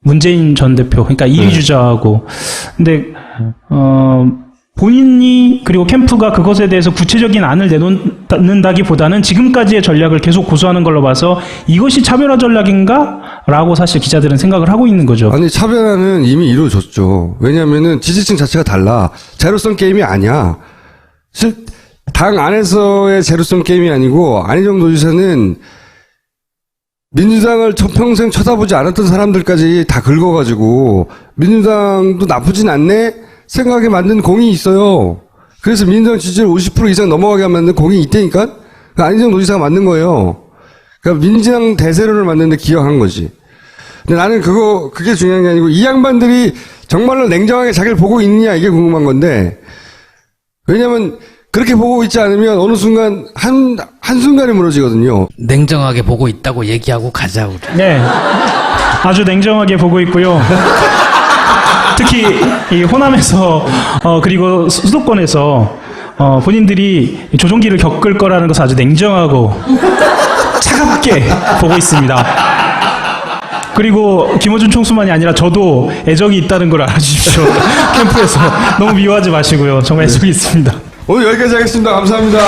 문재인 전 대표, 그러니까 2위 주자하고. 근데 본인이 그리고 캠프가 그것에 대해서 구체적인 안을 내놓는다기보다는 지금까지의 전략을 계속 고수하는 걸로 봐서 이것이 차별화 전략인가? 라고 사실 기자들은 생각을 하고 있는 거죠. 아니 차별화는 이미 이루어졌죠. 왜냐하면은 지지층 자체가 달라. 제로섬 게임이 아니야. 당 안에서의 제로섬 게임이 아니고 안희정 도지사는 민주당을 평생 쳐다보지 않았던 사람들까지 다 긁어가지고 민주당도 나쁘진 않네 생각에 만든 공이 있어요. 그래서 민주당 지지율 50% 이상 넘어가게 만든 공이 있다니까? 안희정 도지사가 만든 거예요. 그러니까 민주당 대세론을 만드는데 기여한 거지. 근데 나는 그게 중요한 게 아니고 이 양반들이 정말로 냉정하게 자기를 보고 있느냐 이게 궁금한 건데 왜냐면 그렇게 보고 있지 않으면 어느 순간 한순간에 무너지거든요. 냉정하게 보고 있다고 얘기하고 가자고. 네. 아주 냉정하게 보고 있고요. 특히 이 호남에서 그리고 수도권에서 본인들이 조종기를 겪을 거라는 것을 아주 냉정하고 차갑게 보고 있습니다. 그리고 김어준 총수만이 아니라 저도 애정이 있다는 걸 알아주십시오. 캠프에서 너무 미워하지 마시고요. 정말 애정이 있습니다. 오늘 여기까지 하겠습니다. 감사합니다.